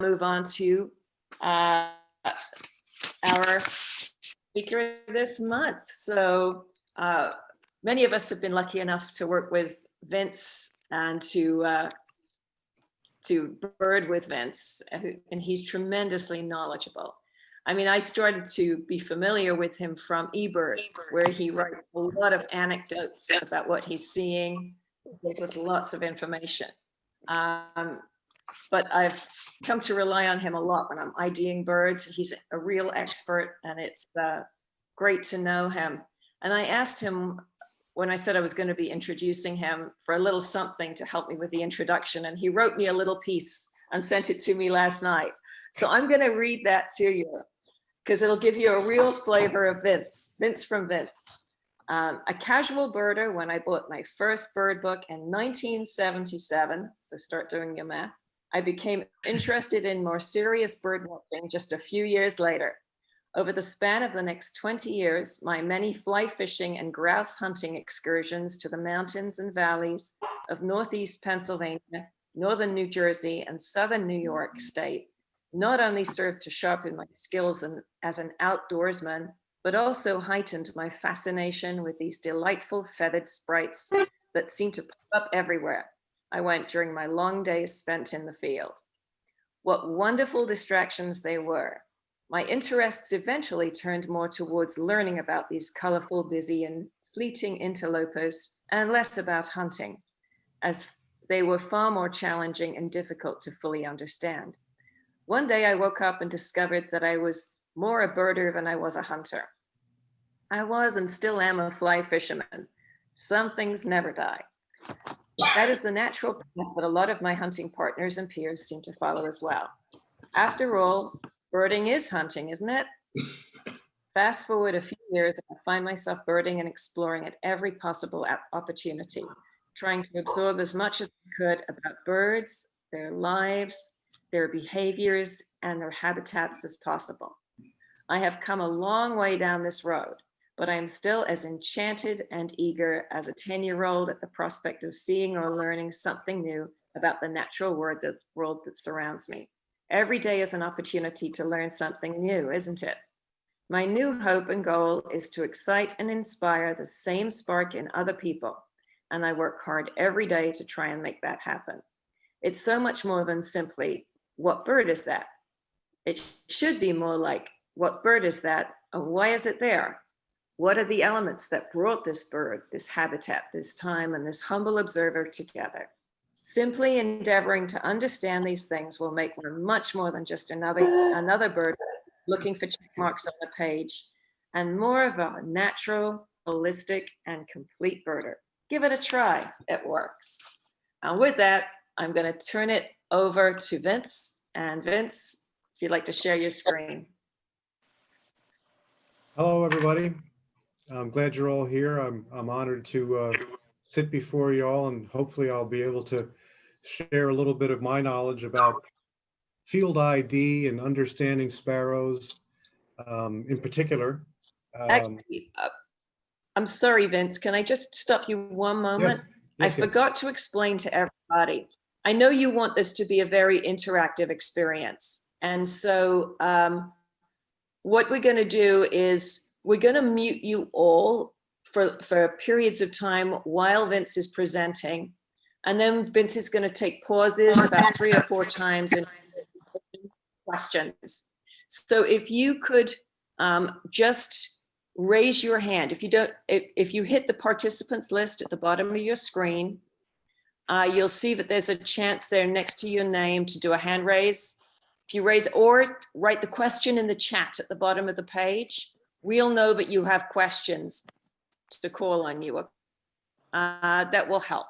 move on to uh, our speaker this month. So many of us have been lucky enough to work with Vince and to bird with Vince, and he's tremendously knowledgeable. I mean, I started to be familiar with him from eBird, where he writes a lot of anecdotes about what he's seeing. He gives us lots of information. But I've come to rely on him a lot when I'm IDing birds. He's a real expert, and it's great to know him. And I asked him when I said I was going to be introducing him for a little something to help me with the introduction, and he wrote me a little piece and sent it to me last night. So I'm going to read that to you because it'll give you a real flavor of Vince from Vince. A casual birder when I bought my first bird book in 1977, so start doing your math. I became interested in more serious bird watching just a few years later. Over the span of the next 20 years, my many fly fishing and grouse hunting excursions to the mountains and valleys of Northeast Pennsylvania, Northern New Jersey, and Southern New York State not only served to sharpen my skills as an outdoorsman, but also heightened my fascination with these delightful feathered sprites that seem to pop up everywhere I went during my long days spent in the field. What wonderful distractions they were. My interests eventually turned more towards learning about these colorful, busy, and fleeting interlopers, and less about hunting, as they were far more challenging and difficult to fully understand. One day I woke up and discovered that I was more a birder than I was a hunter. I was and still am a fly fisherman. Some things never die. That is the natural path that a lot of my hunting partners and peers seem to follow as well. After all, birding is hunting, isn't it? Fast forward a few years, I find myself birding and exploring at every possible opportunity, trying to absorb as much as I could about birds, their lives, their behaviors, and their habitats as possible. I have come a long way down this road, but I am still as enchanted and eager as a 10-year-old at the prospect of seeing or learning something new about the natural world that surrounds me. Every day is an opportunity to learn something new, isn't it? My new hope and goal is to excite and inspire the same spark in other people, and I work hard every day to try and make that happen. It's so much more than simply, what bird is that? It should be more like, what bird is that, and why is it there? What are the elements that brought this bird, this habitat, this time, and this humble observer together? Simply endeavoring to understand these things will make one much more than just another bird looking for check marks on the page, and more of a natural, holistic, and complete birder. Give it a try, it works. And with that, I'm going to turn it over to Vince. And Vince, if you'd like to share your screen. Hello, everybody. I'm glad you're all here. I'm honored to sit before you all, and hopefully I'll be able to share a little bit of my knowledge about field ID and understanding sparrows in particular. Actually, I'm sorry, Vince. Can I just stop you one moment? Yes, I forgot to explain to everybody. I know you want this to be a very interactive experience. And so what we're going to do is we're going to mute you all for periods of time while Vince is presenting. And then Vince is going to take pauses about 3 or 4 times and questions. So if you could just raise your hand. If you hit the participants list at the bottom of your screen, you'll see that there's a chance there next to your name to do a hand raise. If you raise or write the question in the chat at the bottom of the page, we'll know that you have questions to call on you. That will help.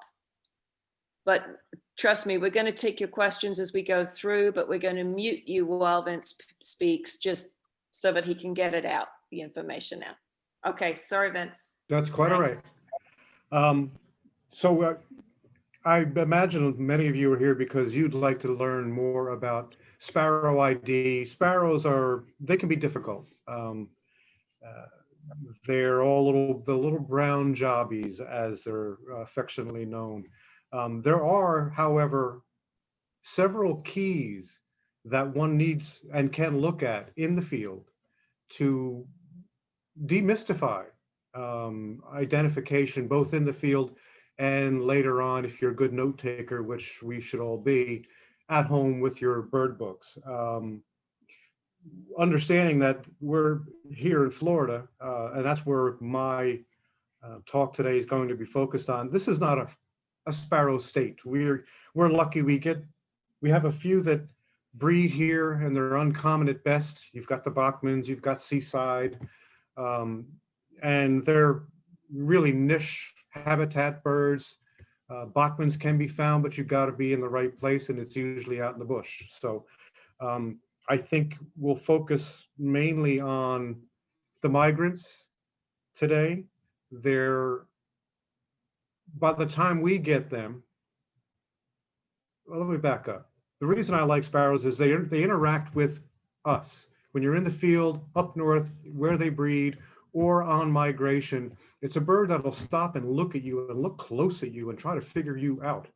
But trust me, we're going to take your questions as we go through, but we're going to mute you while Vince speaks just so that he can get it out, the information out. Okay, sorry, Vince. That's quite all right. So I imagine many of you are here because you'd like to learn more about Sparrow ID. Sparrows they can be difficult. They're all the little brown jobbies, as they're affectionately known. There are, however, several keys that one needs and can look at in the field to demystify identification, both in the field and later on, if you're a good note taker, which we should all be, at home with your bird books. Understanding that we're here in Florida, and that's where my talk today is going to be focused on. This is not a sparrow state. We're lucky. We have a few that breed here, and they're uncommon at best. You've got the Bachmans, you've got Seaside, um, and they're really niche habitat birds. Bachmans can be found, but you've got to be in the right place, and it's usually out in the bush. So I think we'll focus mainly on the migrants today. They're, by the time we get them, well, let me back up. The reason I like sparrows is they interact with us. When you're in the field up north where they breed or on migration, it's a bird that'll stop and look at you and look close at you and try to figure you out,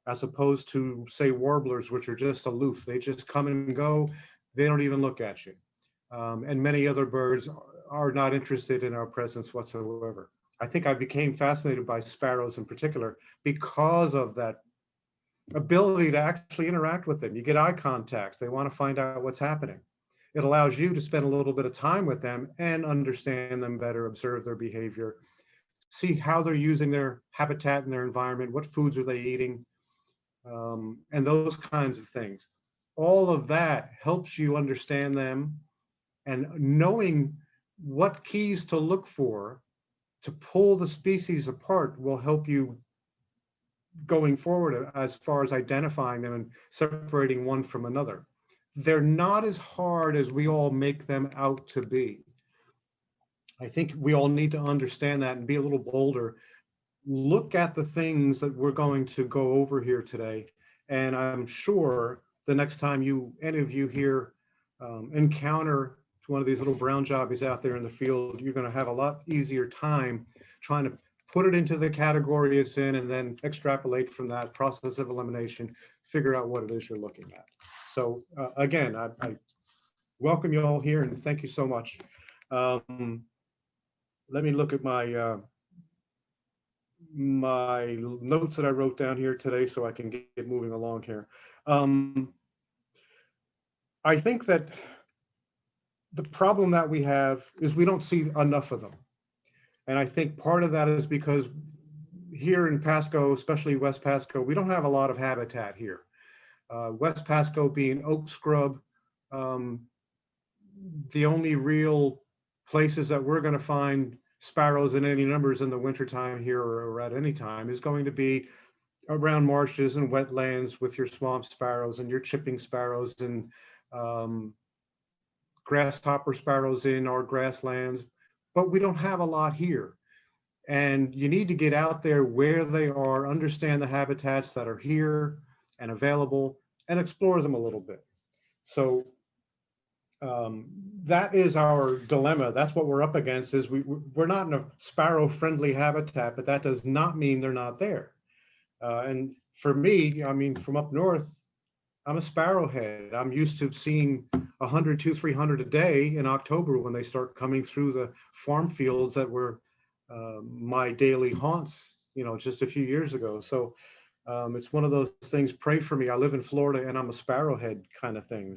as opposed to, say, warblers, which are just aloof. They just come and go. They don't even look at you. And many other birds are not interested in our presence whatsoever. I think I became fascinated by sparrows in particular because of that ability to actually interact with them. You get eye contact. They want to find out what's happening. It allows you to spend a little bit of time with them and understand them better, observe their behavior, see how they're using their habitat and their environment, what foods are they eating, and those kinds of things. All of that helps you understand them, and knowing what keys to look for to pull the species apart will help you going forward as far as identifying them and separating one from another. They're not as hard as we all make them out to be. I think we all need to understand that and be a little bolder. Look at the things that we're going to go over here today. And I'm sure the next time any of you here encounter one of these little brown jobbies out there in the field, you're going to have a lot easier time trying to put it into the category it's in, and then extrapolate from that process of elimination, figure out what it is you're looking at. So again, I welcome you all here and thank you so much. Let me look at my my notes that I wrote down here today so I can get moving along here. I think that the problem that we have is we don't see enough of them. And I think part of that is because here in Pasco, especially West Pasco, we don't have a lot of habitat here. West Pasco being oak scrub, the only real places that we're going to find sparrows in any numbers in the wintertime here or at any time is going to be around marshes and wetlands with your swamp sparrows and your chipping sparrows and grasshopper sparrows in our grasslands, but we don't have a lot here. And you need to get out there where they are, understand the habitats that are here and available, and explore them a little bit. So that is our dilemma. That's what we're up against, is we're not in a sparrow-friendly habitat, but that does not mean they're not there. And for me, I mean, from up north, I'm a sparrowhead. I'm used to seeing 100, 200, 300 a day in October when they start coming through the farm fields that were my daily haunts, just a few years ago. So it's one of those things, pray for me. I live in Florida and I'm a sparrowhead kind of thing.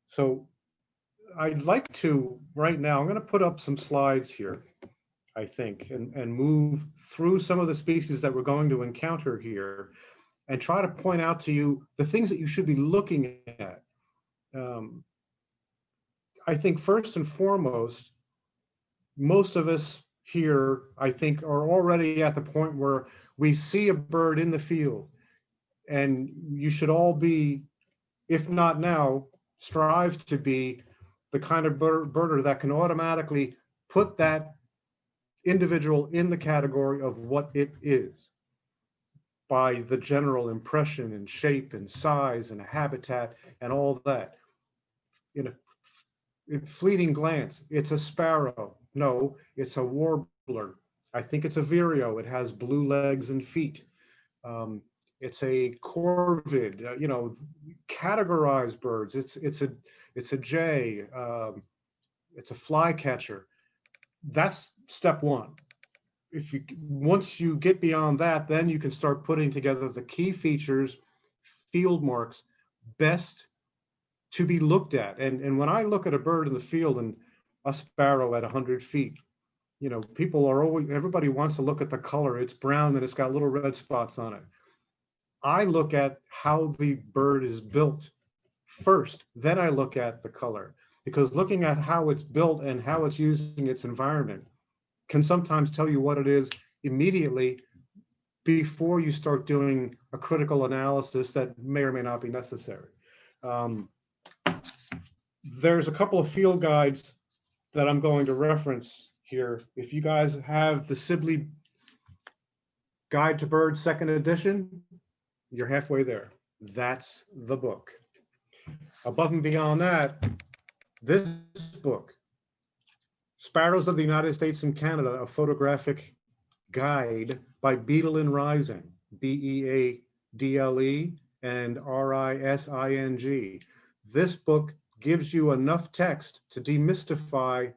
So I'd like to, right now, I'm going to put up some slides here, I think, and move through some of the species that we're going to encounter here and try to point out to you the things that you should be looking at. I think first and foremost, most of us here, I think, are already at the point where we see a bird in the field, and you should all be, if not now, strive to be the kind of birder that can automatically put that individual in the category of what it is by the general impression and shape and size and habitat and all that. In a fleeting glance, it's a sparrow. No, it's a warbler. I think it's a vireo. It has blue legs and feet. It's a corvid, categorize birds. It's a jay, it's a flycatcher. That's step one. Once you get beyond that, then you can start putting together the key features, field marks, best to be looked at. And when I look at a bird in the field and a sparrow at 100 feet, people are always, everybody wants to look at the color. It's brown and it's got little red spots on it. I look at how the bird is built first, then I look at the color, because looking at how it's built and how it's using its environment can sometimes tell you what it is immediately before you start doing a critical analysis that may or may not be necessary. There's a couple of field guides that I'm going to reference here. If you guys have the Sibley Guide to Birds second edition, you're halfway there. That's the book. Above and beyond that, this book, Sparrows of the United States and Canada, a photographic guide by Beadle and Rising, Beadle and Rising. This book gives you enough text to demystify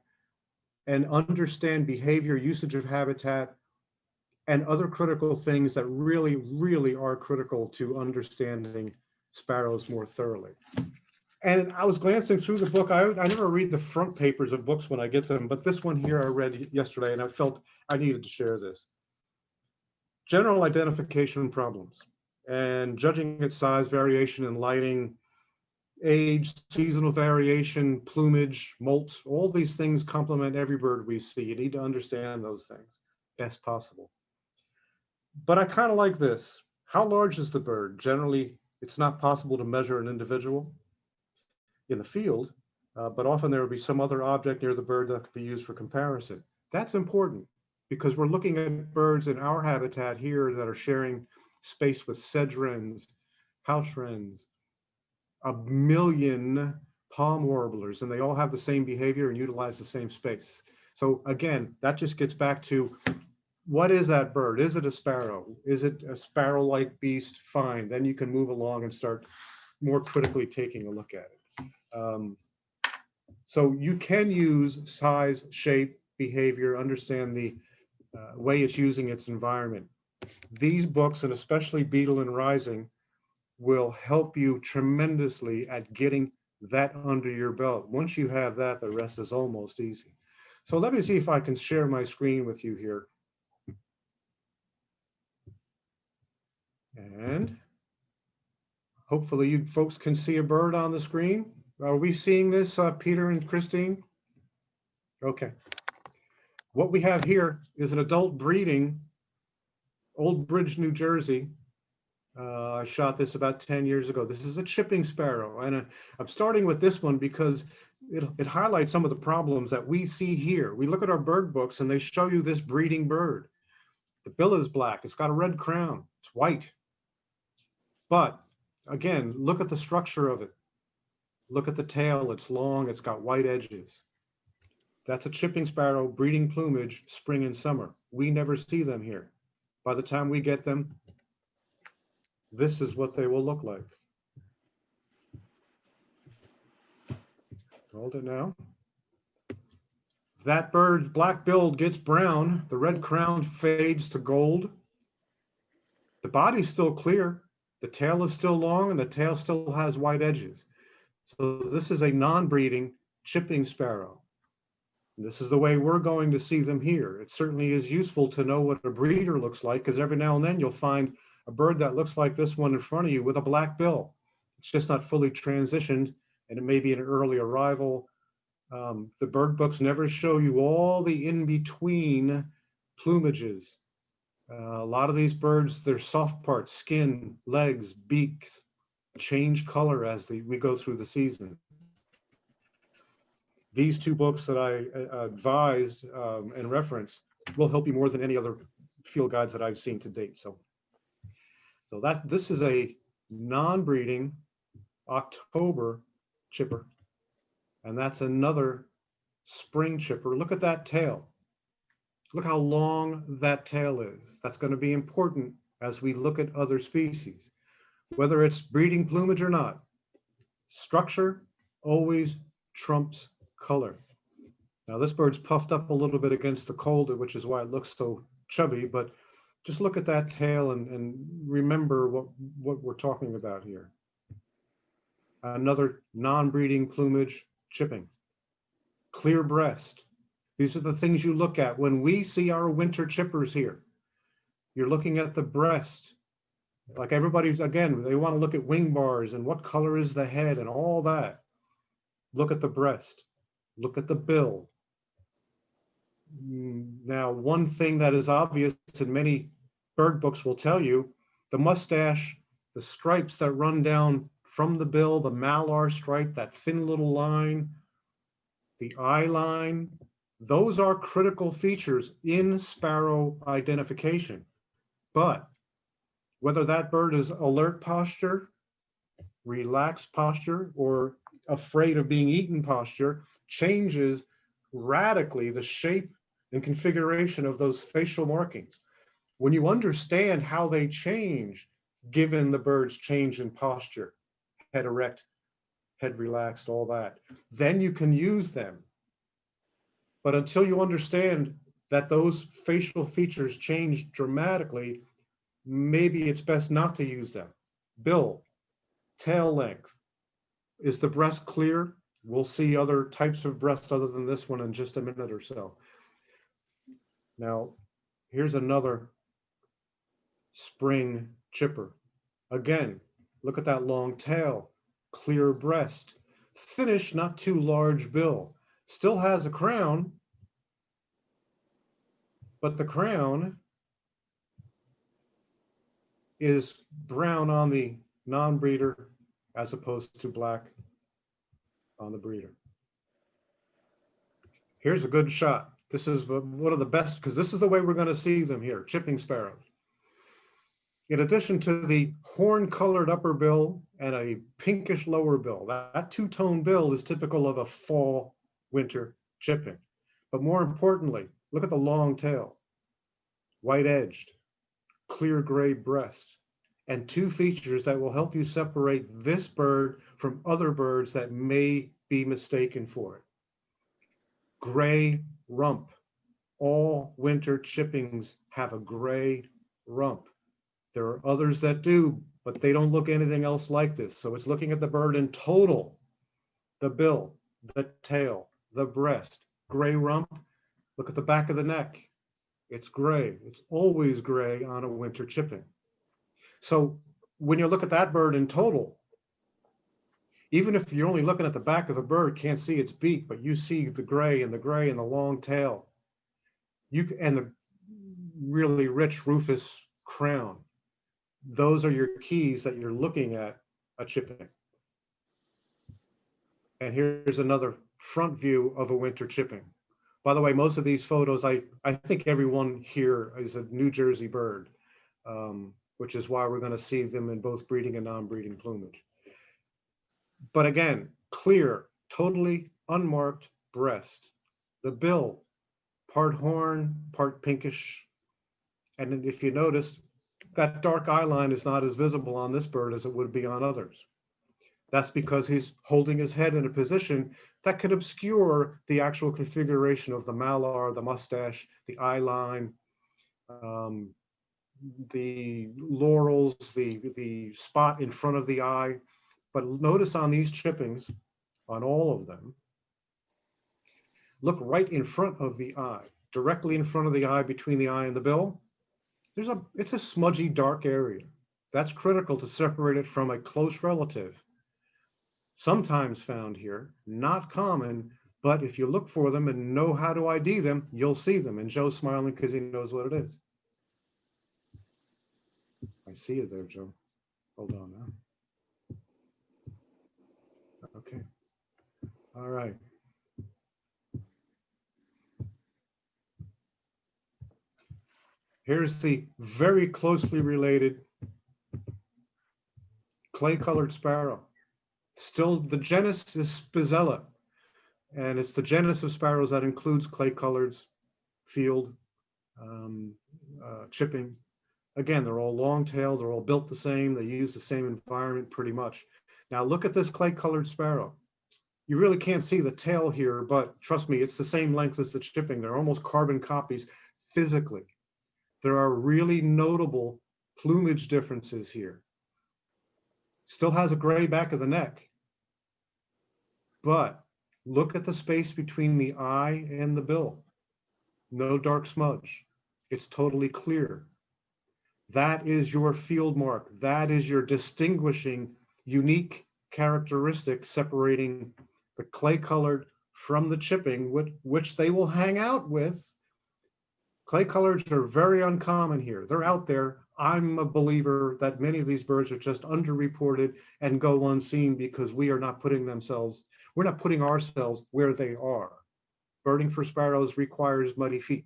and understand behavior, usage of habitat, and other critical things that really, really are critical to understanding sparrows more thoroughly. And I was glancing through the book. I never read the front papers of books when I get them, but this one here I read yesterday and I felt I needed to share this. General identification problems and judging its size, variation in lighting, age, seasonal variation, plumage, molt, all these things complement every bird we see. You need to understand those things best possible. But I kind of like this. How large is the bird? Generally, it's not possible to measure an individual in the field, but often there will be some other object near the bird that could be used for comparison. That's important because we're looking at birds in our habitat here that are sharing space with sedge wrens, house wrens, a million palm warblers, and they all have the same behavior and utilize the same space. So again, that just gets back to, what is that bird? Is it a sparrow? Is it a sparrow-like beast? Fine, then you can move along and start more critically taking a look at it. So you can use size, shape, behavior, understand the way it's using its environment. These books, and especially Beadle and Rising, will help you tremendously at getting that under your belt. Once you have that, the rest is almost easy. So let me see if I can share my screen with you here. And hopefully you folks can see a bird on the screen. Are we seeing this, Peter and Christine? Okay. What we have here is an adult breeding, Old Bridge, New Jersey. I shot this about 10 years ago. This is a chipping sparrow. And I'm starting with this one because it highlights some of the problems that we see here. We look at our bird books and they show you this breeding bird. The bill is black. It's got a red crown. It's white. But again, look at the structure of it. Look at the tail. It's long. It's got white edges. That's a chipping sparrow, breeding plumage, spring and summer. We never see them here. By the time we get them, this is what they will look like. Hold it now. That bird, black billed, gets brown. The red crown fades to gold. The body's still clear. The tail is still long and the tail still has white edges. So this is a non-breeding chipping sparrow. And this is the way we're going to see them here. It certainly is useful to know what a breeder looks like, because every now and then you'll find a bird that looks like this one in front of you with a black bill. It's just not fully transitioned, and it may be an early arrival. The bird books never show you all the in-between plumages. A lot of these birds, their soft parts, skin, legs, beaks, change color as we go through the season. These two books that I advised and referenced will help you more than any other field guides that I've seen to date. So this is a non-breeding October chipper, and that's another spring chipper. Look at that tail. Look how long that tail is. That's going to be important as we look at other species, whether it's breeding plumage or not. Structure always trumps color. Now this bird's puffed up a little bit against the cold, which is why it looks so chubby, but just look at that tail and remember what we're talking about here. Another non-breeding plumage chipping. Clear breast. These are the things you look at when we see our winter chippers here. You're looking at the breast. Like everybody's, again, they want to look at wing bars and what color is the head and all that. Look at the breast. Look at the bill. Now, one thing that is obvious and many bird books will tell you, the mustache, the stripes that run down from the bill, the malar stripe, that thin little line, the eye line, those are critical features in sparrow identification. But whether that bird is alert posture, relaxed posture, or afraid of being eaten posture changes radically the shape and configuration of those facial markings. When you understand how they change, given the bird's change in posture, head erect, head relaxed, all that, then you can use them. But until you understand that those facial features change dramatically, maybe it's best not to use them. Bill, tail length. Is the breast clear? We'll see other types of breast other than this one in just a minute or so. Now, here's another spring chipper. Again, look at that long tail, clear breast, finish, not too large bill. Still has a crown, but the crown is brown on the non-breeder as opposed to black on the breeder. Here's a good shot. This is one of the best, because this is the way we're going to see them here, chipping sparrows. In addition to the horn-colored upper bill and a pinkish lower bill, that two-tone bill is typical of a fall winter chipping. But more importantly, look at the long tail, white-edged, clear gray breast, and two features that will help you separate this bird from other birds that may be mistaken for it. Gray rump. All winter chippings have a gray rump. There are others that do, but they don't look anything else like this. So it's looking at the bird in total. The bill, the tail, the breast, gray rump. Look at the back of the neck. It's gray. It's always gray on a winter chipping. So when you look at that bird in total, even if you're only looking at the back of the bird, can't see its beak, but you see the gray and the long tail, and the really rich rufous crown. Those are your keys that you're looking at a chipping. And here's another front view of a winter chipping. By the way, most of these photos, I think everyone here is a New Jersey bird, which is why we're going to see them in both breeding and non-breeding plumage. But again, clear, totally unmarked breast. The bill, part horn, part pinkish. And if you notice, that dark eye line is not as visible on this bird as it would be on others. That's because he's holding his head in a position that could obscure the actual configuration of the malar, the mustache, the eye line, the laurels, the spot in front of the eye. But notice on these chippings, on all of them, look right in front of the eye, directly in front of the eye, between the eye and the bill. It's a smudgy, dark area. That's critical to separate it from a close relative. Sometimes found here, not common, but if you look for them and know how to ID them, you'll see them. And Joe's smiling because he knows what it is. I see it there, Joe. Hold on now. Okay. All right. Here's the very closely related clay-colored sparrow. Still, the genus is Spizella, and it's the genus of sparrows that includes clay-colored, field, chipping. Again, they're all long-tailed, they're all built the same, they use the same environment pretty much. Now look at this clay-colored sparrow. You really can't see the tail here, but trust me, it's the same length as the chipping. They're almost carbon copies physically. There are really notable plumage differences here. Still has a gray back of the neck, but look at the space between the eye and the bill. No dark smudge. It's totally clear. That is your field mark. That is your distinguishing, unique characteristic separating the clay colored from the chipping, which they will hang out with. Clay colors are very uncommon here. They're out there. I'm a believer that many of these birds are just underreported and go unseen because we are not putting ourselves where they are. Birding for sparrows requires muddy feet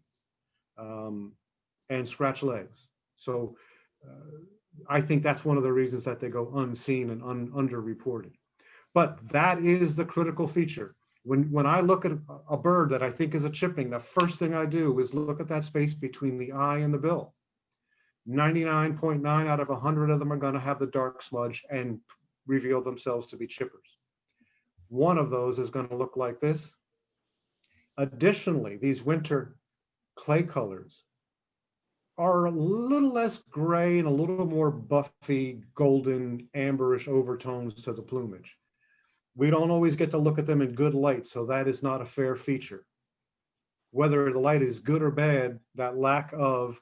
and scratch legs. So I think that's one of the reasons that they go unseen and underreported. But that is the critical feature. When I look at a bird that I think is a chipping, the first thing I do is look at that space between the eye and the bill. 99.9 out of 100 of them are going to have the dark smudge and reveal themselves to be chippers. One of those is going to look like this. Additionally, these winter clay colors are a little less gray and a little more buffy, golden, amberish overtones to the plumage. We don't always get to look at them in good light, so that is not a fair feature. Whether the light is good or bad, that lack of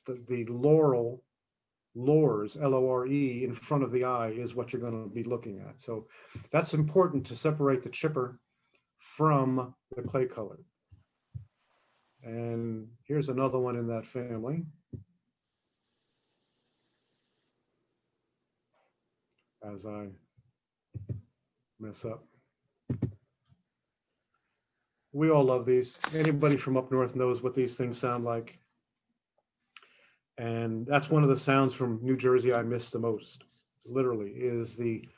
the lores, L-O-R-E, in front of the eye is what you're going to be looking at. So that's important to separate the chipper from the clay color. And here's another one in that family. As I mess up. We all love these. Anybody from up north knows what these things sound like. And that's one of the sounds from New Jersey I miss the most, literally, is the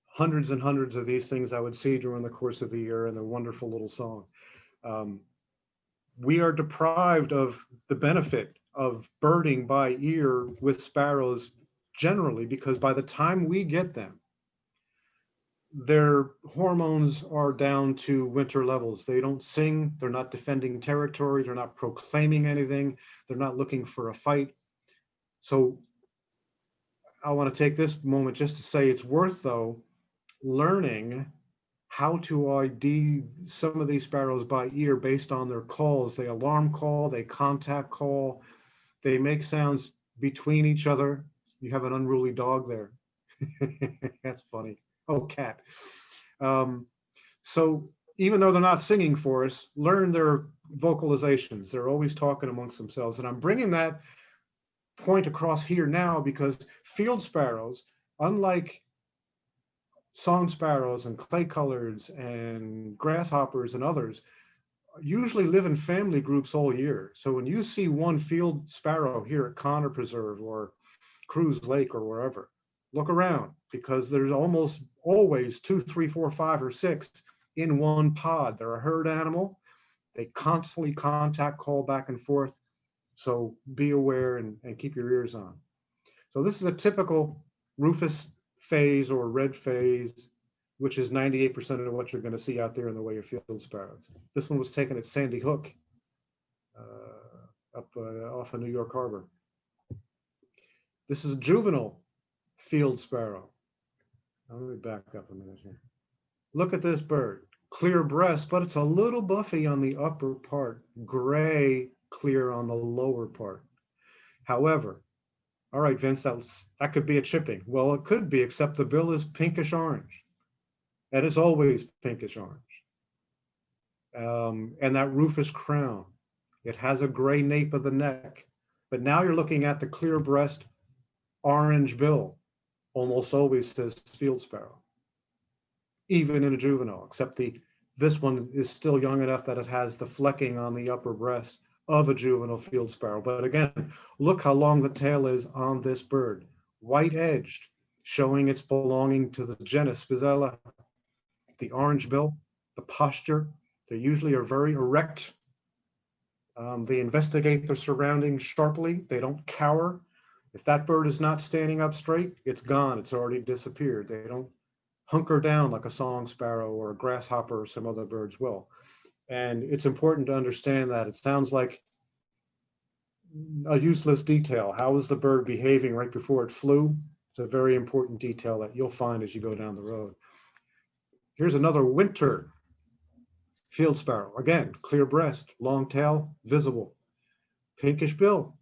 hundreds and hundreds of these things I would see during the course of the year and a wonderful little song. We are deprived of the benefit of birding by ear with sparrows generally, because by the time we get them, their hormones are down to winter levels. They don't sing, they're not defending territory, they're not proclaiming anything, they're not looking for a fight. So I want to take this moment just to say it's worth, though, learning how to ID some of these sparrows by ear based on their calls. They alarm call, they contact call, they make sounds between each other. You have an unruly dog there. That's funny. Oh, cat. So even though they're not singing for us, learn their vocalizations. They're always talking amongst themselves. And I'm bringing that point across here now because field sparrows, unlike song sparrows and clay coloreds and grasshoppers and others, usually live in family groups all year. So when you see one field sparrow here at Connor Preserve or Cruz Lake or wherever, look around, because there's almost always 2, 3, 4, 5, or 6 in one pod. They're a herd animal. They constantly contact call back and forth. So be aware and keep your ears on. So this is a typical rufous phase or red phase, which is 98% of what you're going to see out there in the way of field sparrows. This one was taken at Sandy Hook, up off of New York Harbor. This is a juvenile field sparrow. Now, let me back up a minute here. Look at this bird. Clear breast, but it's a little buffy on the upper part, gray clear on the lower part. However, all right, Vince, that could be a chipping. Well, it could be, except the bill is pinkish orange. And it's always pinkish orange. And that rufous crown. It has a gray nape of the neck. But now you're looking at the clear breast, orange bill. Almost always says field sparrow, even in a juvenile, except this one is still young enough that it has the flecking on the upper breast of a juvenile field sparrow. But again, look how long the tail is on this bird. White edged, showing its belonging to the genus Spizella. The orange bill, the posture, they usually are very erect. They investigate their surroundings sharply. They don't cower. If that bird is not standing up straight, it's gone. It's already disappeared. They don't hunker down like a song sparrow or a grasshopper or some other birds will. And it's important to understand that. It sounds like a useless detail. How is the bird behaving right before it flew? It's a very important detail that you'll find as you go down the road. Here's another winter field sparrow. Again, clear breast, long tail, visible. Pinkish bill,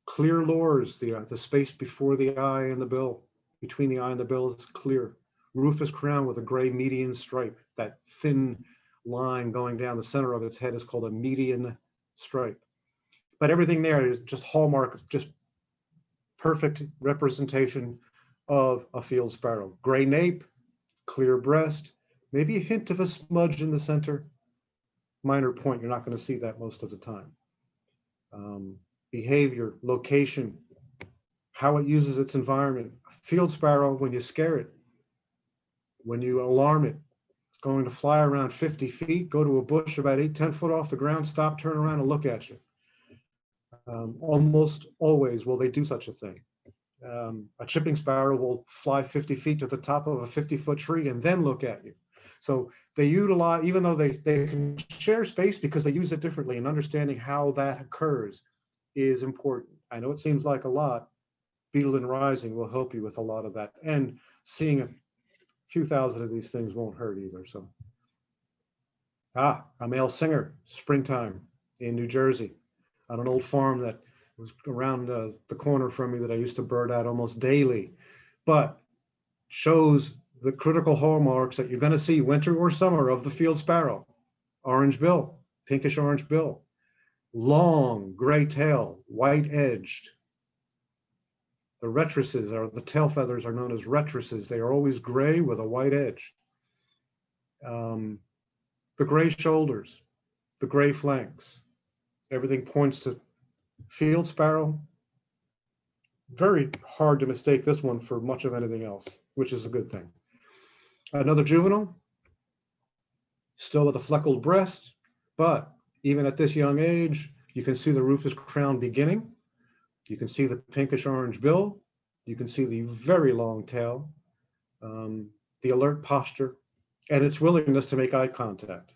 clear lores, the space before the eye and the bill, between the eye and the bill is clear. Rufous crown with a gray median stripe. That thin line going down the center of its head is called a median stripe. But everything there is just hallmark, just perfect representation of a field sparrow. Gray nape, clear breast, maybe a hint of a smudge in the center. Minor point, you're not going to see that most of the time. Behavior, location, how it uses its environment. Field sparrow, when you scare it, when you alarm it, it's going to fly around 50 feet, go to a bush about 8-10 foot off the ground, stop, turn around and look at you. Almost always will they do such a thing. A chipping sparrow will fly 50 feet to the top of a 50-foot tree and then look at you. So they utilize, even though they can share space because they use it differently, and understanding how that occurs is important. I know it seems like a lot. Beetle and Rising will help you with a lot of that. And seeing a few thousand of these things won't hurt either. So, a male singer, springtime in New Jersey, on an old farm that was around the corner from me that I used to bird at almost daily, but shows the critical hallmarks that you're going to see winter or summer of the field sparrow. Orange bill, pinkish orange bill, long gray tail, white edged. The rectrices, or the tail feathers, are known as rectrices. They are always gray with a white edge. The gray shoulders, the gray flanks, everything points to field sparrow. Very hard to mistake this one for much of anything else, which is a good thing. Another juvenile, still with a fleckled breast, but even at this young age, you can see the rufous crown beginning. You can see the pinkish orange bill. You can see the very long tail, the alert posture, and its willingness to make eye contact.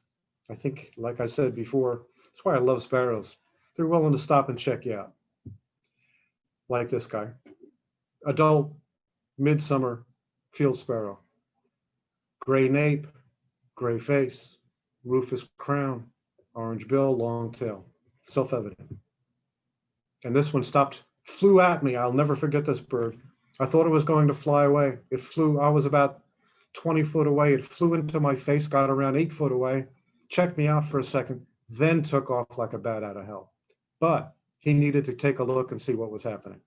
I think, like I said before, that's why I love sparrows. They're willing to stop and check you out. Like this guy. Adult, midsummer field sparrow. Gray nape, gray face, rufous crown, orange bill, long tail. Self-evident. And this one stopped, flew at me. I'll never forget this bird. I thought it was going to fly away. It flew, I was about 20 foot away. It flew into my face, got around 8 foot away, checked me out for a second, then took off like a bat out of hell. But he needed to take a look and see what was happening.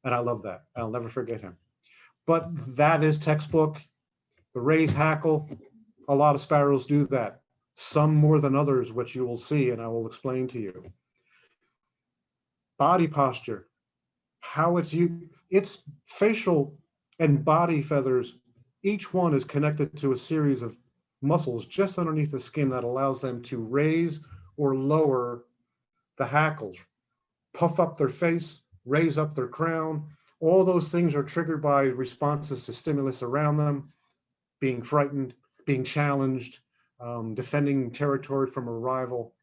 And I love that. I'll never forget him. But that is textbook. The raise hackle, a lot of sparrows do that. Some more than others, which you will see, and I will explain to you. Body posture, how it's used, its facial and body feathers, each one is connected to a series of muscles just underneath the skin that allows them to raise or lower the hackles, puff up their face, raise up their crown. All those things are triggered by responses to stimulus around them, being frightened, being challenged, defending territory from a rival,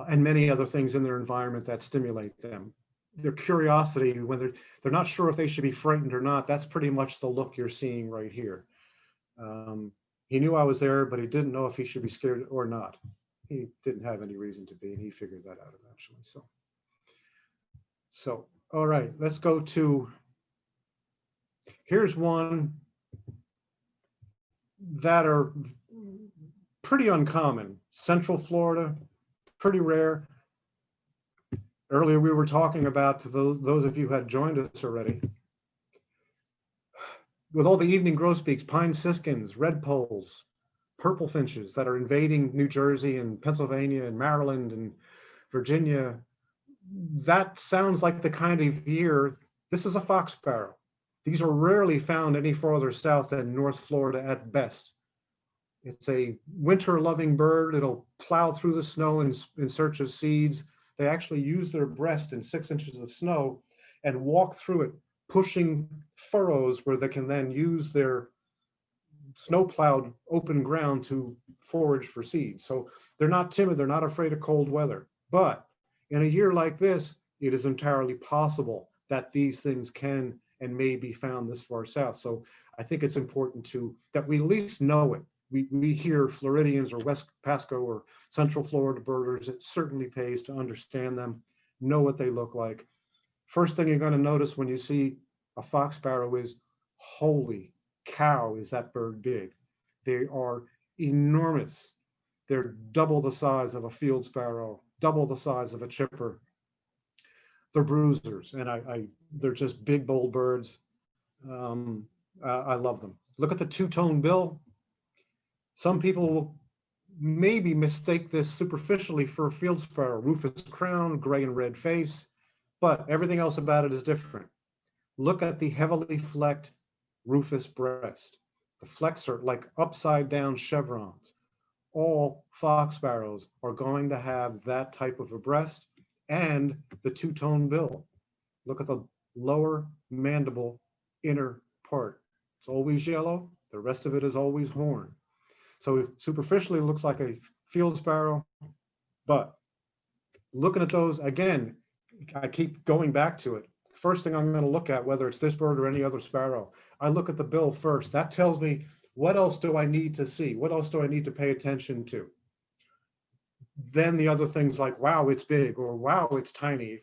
and many other things in their environment that stimulate them. Their curiosity, when they're not sure if they should be frightened or not, that's pretty much the look you're seeing right here. He knew I was there, but he didn't know if he should be scared or not. He didn't have any reason to be, and he figured that out eventually. So all right, let's go to, here's one that are pretty uncommon. Central Florida, pretty rare. Earlier we were talking about, to those of you who had joined us already, with all the evening grosbeaks, pine siskins, redpolls, purple finches that are invading New Jersey and Pennsylvania and Maryland and Virginia, that sounds like the kind of year. This is a fox sparrow. These are rarely found any farther south than North Florida at best. It's a winter-loving bird. It'll plow through the snow in search of seeds. They actually use their breast in 6 inches of snow and walk through it, pushing furrows where they can then use their snow-plowed open ground to forage for seeds. So they're not timid, they're not afraid of cold weather. But in a year like this, it is entirely possible that these things can and may be found this far south. So I think it's important that we at least know it. We hear Floridians or West Pasco or Central Florida birders. It certainly pays to understand them, know what they look like. First thing you're going to notice when you see a fox sparrow is, holy cow, is that bird big. They are enormous. They're double the size of a field sparrow, double the size of a chipper. They're bruisers, and they're just big, bold birds. I love them. Look at the two-tone bill. Some people will maybe mistake this superficially for a field sparrow. Rufous crown, gray and red face, but everything else about it is different. Look at the heavily flecked rufous breast. The flecks are like upside down chevrons. All fox sparrows are going to have that type of a breast and the two-tone bill. Look at the lower mandible inner part. It's always yellow. The rest of it is always horn. So superficially it looks like a field sparrow, but looking at those, again, I keep going back to it. First thing I'm going to look at, whether it's this bird or any other sparrow, I look at the bill first. That tells me, what else do I need to see? What else do I need to pay attention to? Then the other things like, wow, it's big, or wow, it's tiny.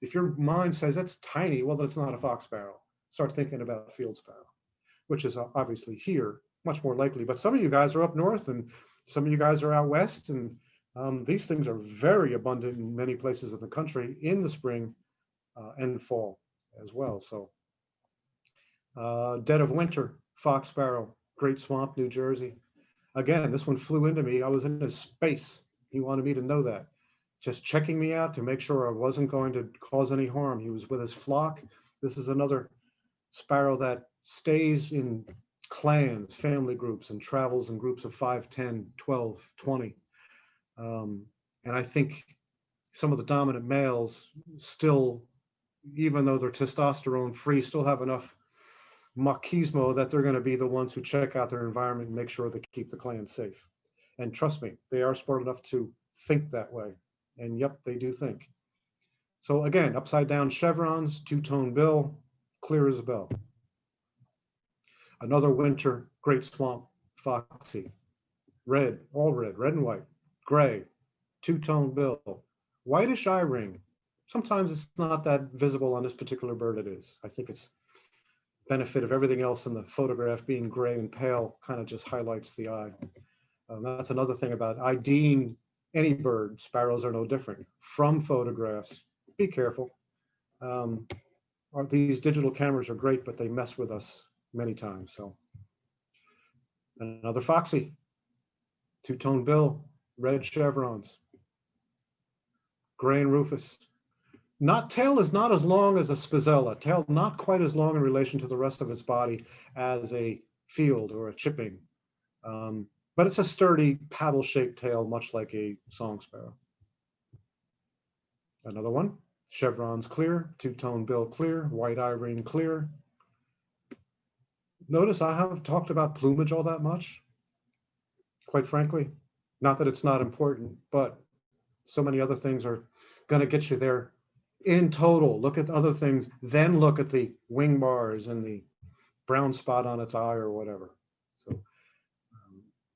If your mind says that's tiny, well, that's not a fox sparrow. Start thinking about a field sparrow, which is obviously here, much more likely. But some of you guys are up north, and some of you guys are out west, and these things are very abundant in many places in the country in the spring and fall as well. So dead of winter, fox sparrow, Great Swamp, New Jersey. Again, this one flew into me. I was in his space. He wanted me to know that. Just checking me out to make sure I wasn't going to cause any harm. He was with his flock. This is another sparrow that stays in clans, family groups, and travels in groups of 5, 10, 12, 20. And I think some of the dominant males still, even though they're testosterone free, still have enough machismo that they're going to be the ones who check out their environment and make sure they keep the clan safe. And trust me, they are smart enough to think that way. And yep, they do think. So again, upside down chevrons, two-tone bill, clear as a bell. Another winter Great Swamp foxy, red, all red and white, gray, two-tone bill, whitish eye ring. Sometimes it's not that visible on this particular bird. It is. I think it's benefit of everything else in the photograph being gray and pale kind of just highlights the eye. That's another thing about IDing any bird. Sparrows are no different from photographs. Be careful. These digital cameras are great, but they mess with us many times. So another foxy, two-tone bill, red chevrons, gray and rufus. Tail is not as long as a spizella. Tail not quite as long in relation to the rest of its body as a field or a chipping. But it's a sturdy paddle-shaped tail, much like a song sparrow. Another one, chevrons clear, two-tone bill clear, white eye ring clear. Notice I haven't talked about plumage all that much, quite frankly. Not that it's not important, but so many other things are going to get you there. In total, look at other things, then look at the wing bars and the brown spot on its eye or whatever. So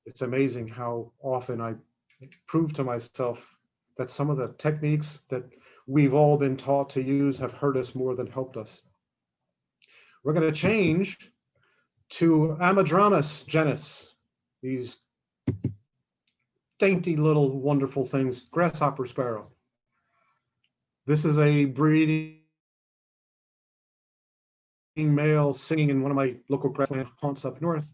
it's amazing how often I prove to myself that some of the techniques that we've all been taught to use have hurt us more than helped us. We're going to change to Ammodramus genus, these dainty little wonderful things, grasshopper sparrow. This is a breeding male singing in one of my local grassland haunts up north.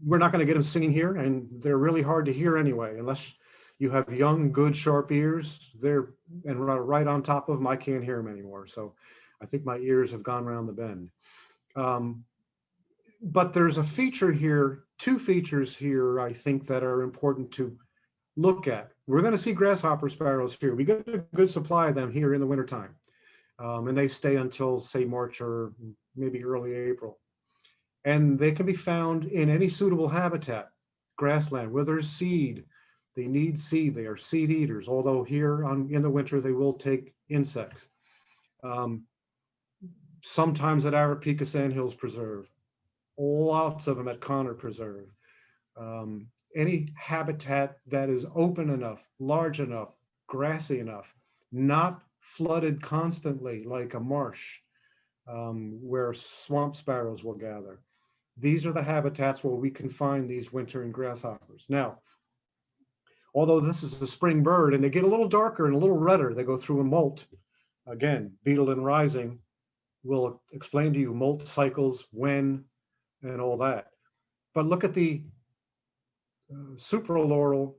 We're not going to get them singing here, and they're really hard to hear anyway, unless you have young, good, sharp ears. They're and right on top of them, I can't hear them anymore. So I think my ears have gone around the bend. But there's a feature here, two features here, I think, that are important to look at. We're going to see grasshopper sparrows here. We get a good supply of them here in the wintertime. And they stay until, say, March or maybe early April. And they can be found in any suitable habitat, grassland, where there's seed. They need seed. They are seed eaters, although here in the winter, they will take insects. Um, Sometimes at Arapica Sandhills Preserve, lots of them at Connor Preserve. Any habitat that is open enough, large enough, grassy enough, not flooded constantly like a marsh, where swamp sparrows will gather. These are the habitats where we can find these wintering grasshoppers. Now, although this is a spring bird and they get a little darker and a little redder, they go through a molt. Again, beetle and rising will explain to you molt cycles, when, and all that. But look at the supraloral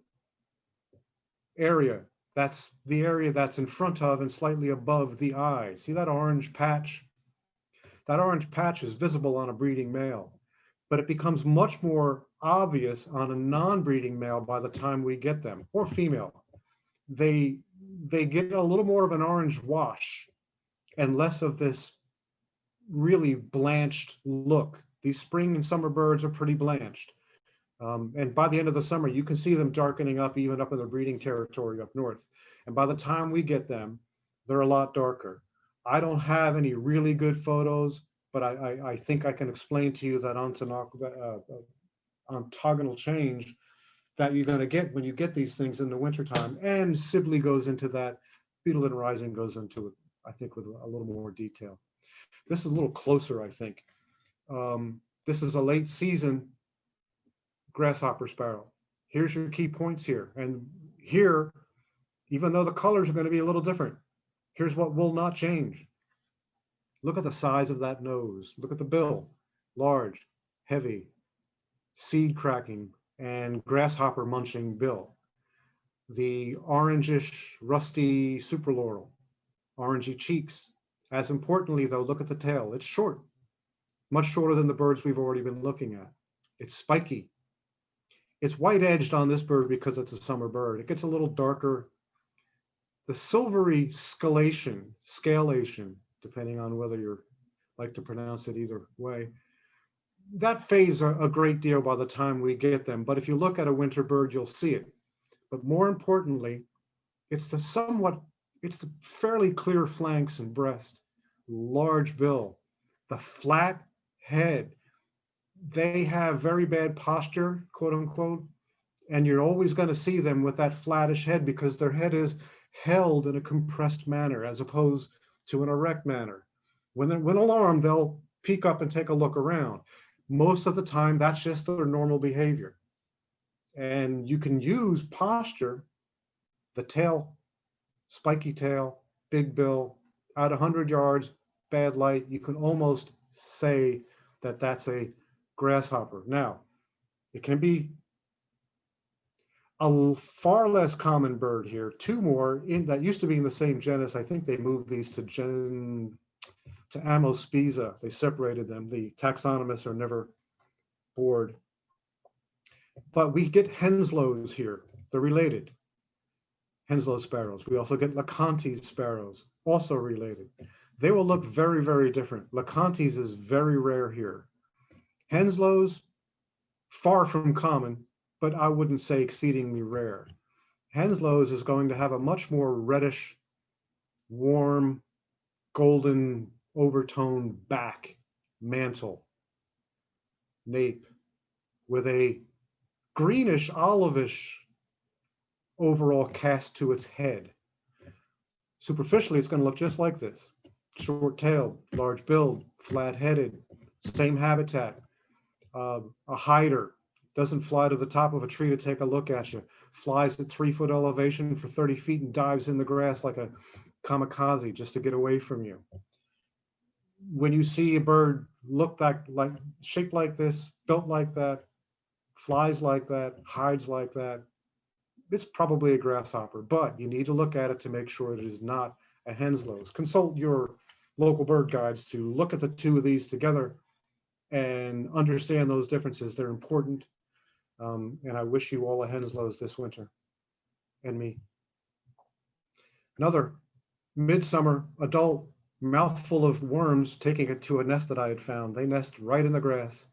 area. That's the area that's in front of and slightly above the eye. See that orange patch? That orange patch is visible on a breeding male, but it becomes much more obvious on a non-breeding male by the time we get them, or female. They get a little more of an orange wash and less of this really blanched look. These spring and summer birds are pretty blanched. And by the end of the summer, you can see them darkening up, even up in the breeding territory up north. And by the time we get them, they're a lot darker. I don't have any really good photos, but I think I can explain to you that ontogonal change that you're going to get when you get these things in the wintertime. And Sibley goes into that, Beetle and Rising goes into it, I think, with a little more detail. This is a little closer, I think. This is a late season grasshopper sparrow. Here's your key points here. And here, even though the colors are going to be a little different, here's what will not change. Look at the size of that nose. Look at the bill. Large, heavy, seed cracking, and grasshopper munching bill. The orangish, rusty supraloral, orangey cheeks. As importantly, though, look at the tail. It's short, much shorter than the birds we've already been looking at. It's spiky. It's white-edged on this bird because it's a summer bird. It gets a little darker. The silvery scalation, depending on whether you like to pronounce it either way, that fades a great deal by the time we get them. But if you look at a winter bird, you'll see it. But more importantly, it's the fairly clear flanks and breast, large bill, the flat head. They have very bad posture, quote unquote, and you're always going to see them with that flattish head because their head is held in a compressed manner as opposed to an erect manner. When alarmed, they'll peek up and take a look around. Most of the time, that's just their normal behavior. And you can use posture, the tail, spiky tail, big bill, at 100 yards, bad light, you can almost say that that's a grasshopper. Now, it can be a far less common bird here. Two more that used to be in the same genus. I think they moved these to Amospiza. They separated them. The taxonomists are never bored. But we get Henslows here. They're related. Henslow sparrows. We also get LeConte's sparrows, also related. They will look very, very different. LeConte's is very rare here. Henslows, far from common, but I wouldn't say exceedingly rare. Henslows is going to have a much more reddish, warm, golden overtone back, mantle, nape, with a greenish, olivish overall cast to its head. Superficially, it's going to look just like this. Short tailed, large billed, flat headed, same habitat. A hider, doesn't fly to the top of a tree to take a look at you. Flies at 3-foot elevation for 30 feet and dives in the grass like a kamikaze just to get away from you. When you see a bird look like shaped like this, built like that, flies like that, hides like that, it's probably a grasshopper, but you need to look at it to make sure it is not a Henslow's. Consult your local bird guides to look at the two of these together and understand those differences. They're important. And I wish you all a Henslow's this winter, and me. Another midsummer adult mouthful of worms, taking it to a nest that I had found. They nest right in the grass.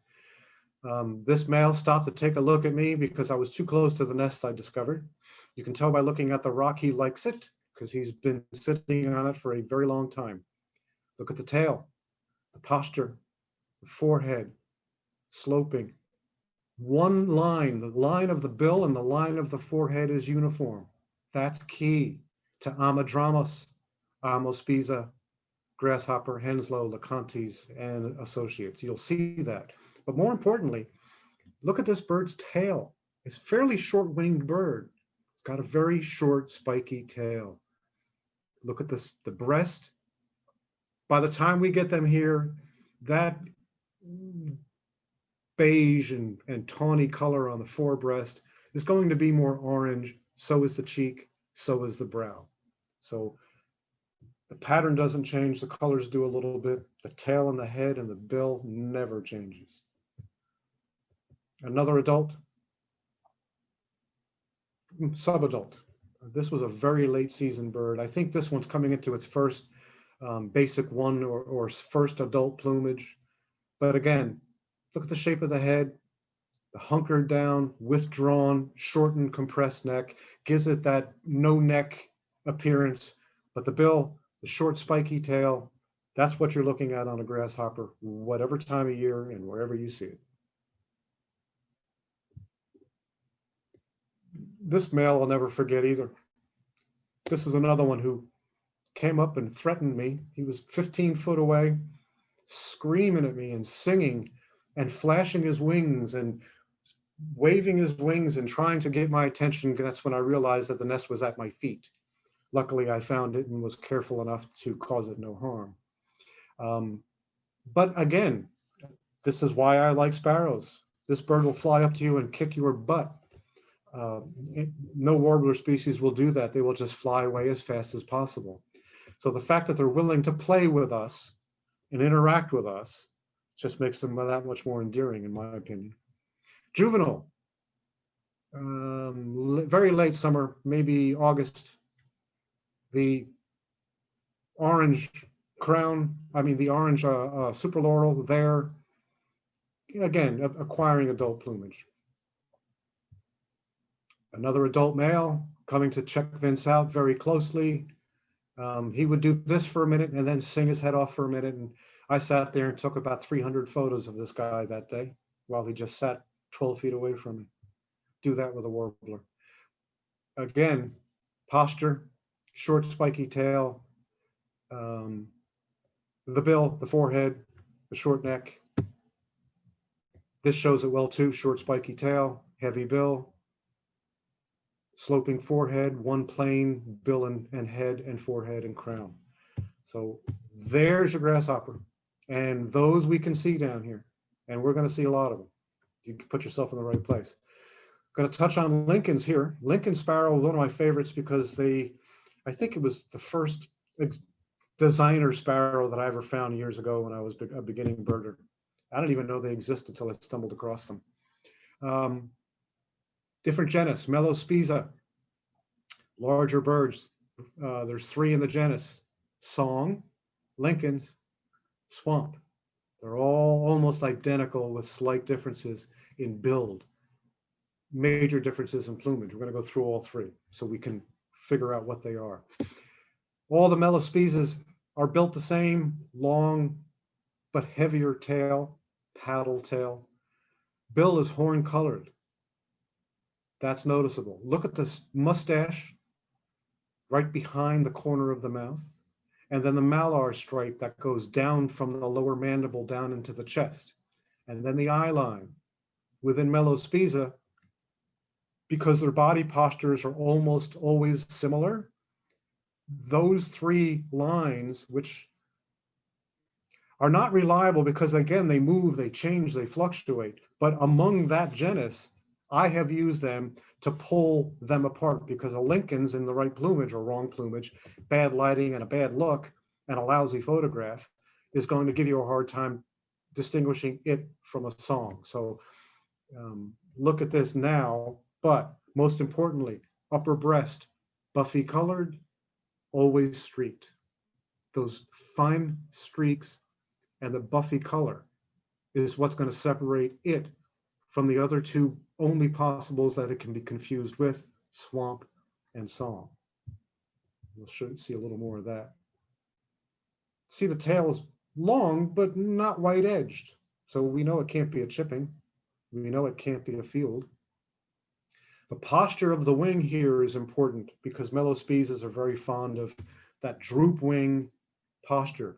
This male stopped to take a look at me because I was too close to the nest, I discovered. You can tell by looking at the rock he likes it because he's been sitting on it for a very long time. Look at the tail, the posture, the forehead, sloping. One line, the line of the bill and the line of the forehead is uniform. That's key to Amadramus, Amospiza, Grasshopper, Henslow, Lecontes, and Associates. You'll see that. But more importantly, look at this bird's tail. It's a fairly short-winged bird. It's got a very short, spiky tail. Look at this, the breast. By the time we get them here, that beige and tawny color on the forebreast is going to be more orange. So is the cheek, so is the brow. So the pattern doesn't change, the colors do a little bit. The tail and the head and the bill never changes. Another adult, subadult. This was a very late season bird. I think this one's coming into its first basic one or first adult plumage. But again, look at the shape of the head, the hunkered down, withdrawn, shortened, compressed neck, gives it that no neck appearance. But the bill, the short spiky tail, that's what you're looking at on a grasshopper, whatever time of year and wherever you see it. This male I'll never forget either. This is another one who came up and threatened me. He was 15 foot away, screaming at me and singing and flashing his wings and waving his wings and trying to get my attention. That's when I realized that the nest was at my feet. Luckily, I found it and was careful enough to cause it no harm. But again, this is why I like sparrows. This bird will fly up to you and kick your butt. No warbler species will do that. They will just fly away as fast as possible. So the fact that they're willing to play with us and interact with us just makes them that much more endearing, in my opinion. Juvenile, very late summer, maybe August. The orange crown, the orange super laurel there, again, acquiring adult plumage. Another adult male coming to check Vince out very closely. He would do this for a minute and then sing his head off for a minute. And I sat there and took about 300 photos of this guy that day while he just sat 12 feet away from me. Do that with a warbler. Again, posture, short spiky tail, the bill, the forehead, the short neck. This shows it well too, short spiky tail, heavy bill, sloping forehead, one plain bill and head and forehead and crown. So there's your grasshopper. And those we can see down here. And we're going to see a lot of them. You can put yourself in the right place. Going to touch on Lincoln's here. Lincoln sparrow, one of my favorites because I think it was the first designer sparrow that I ever found years ago when I was a beginning birder. I didn't even know they existed until I stumbled across them. Different genus, Melospiza, larger birds. There's 3 in the genus: Song, Lincoln's, Swamp. They're all almost identical with slight differences in build, major differences in plumage. We're going to go through all 3 so we can figure out what they are. All the Melospizas are built the same, long but heavier tail, paddle tail. Bill is horn colored. That's noticeable. Look at this mustache right behind the corner of the mouth, and then the malar stripe that goes down from the lower mandible down into the chest, and then the eye line. Within Melospiza, because their body postures are almost always similar, those 3 lines, which are not reliable because, again, they move, they change, they fluctuate, but among that genus, I have used them to pull them apart because a Lincoln's in the right plumage or wrong plumage, bad lighting and a bad look, and a lousy photograph is going to give you a hard time distinguishing it from a song. So look at this now, but most importantly, upper breast, buffy colored, always streaked. Those fine streaks and the buffy color is what's going to separate it from the other two only possibles that it can be confused with, swamp and song. We'll see a little more of that. See, the tail is long, but not white edged. So we know it can't be a chipping. We know it can't be a field. The posture of the wing here is important because Melospizas are very fond of that droop wing posture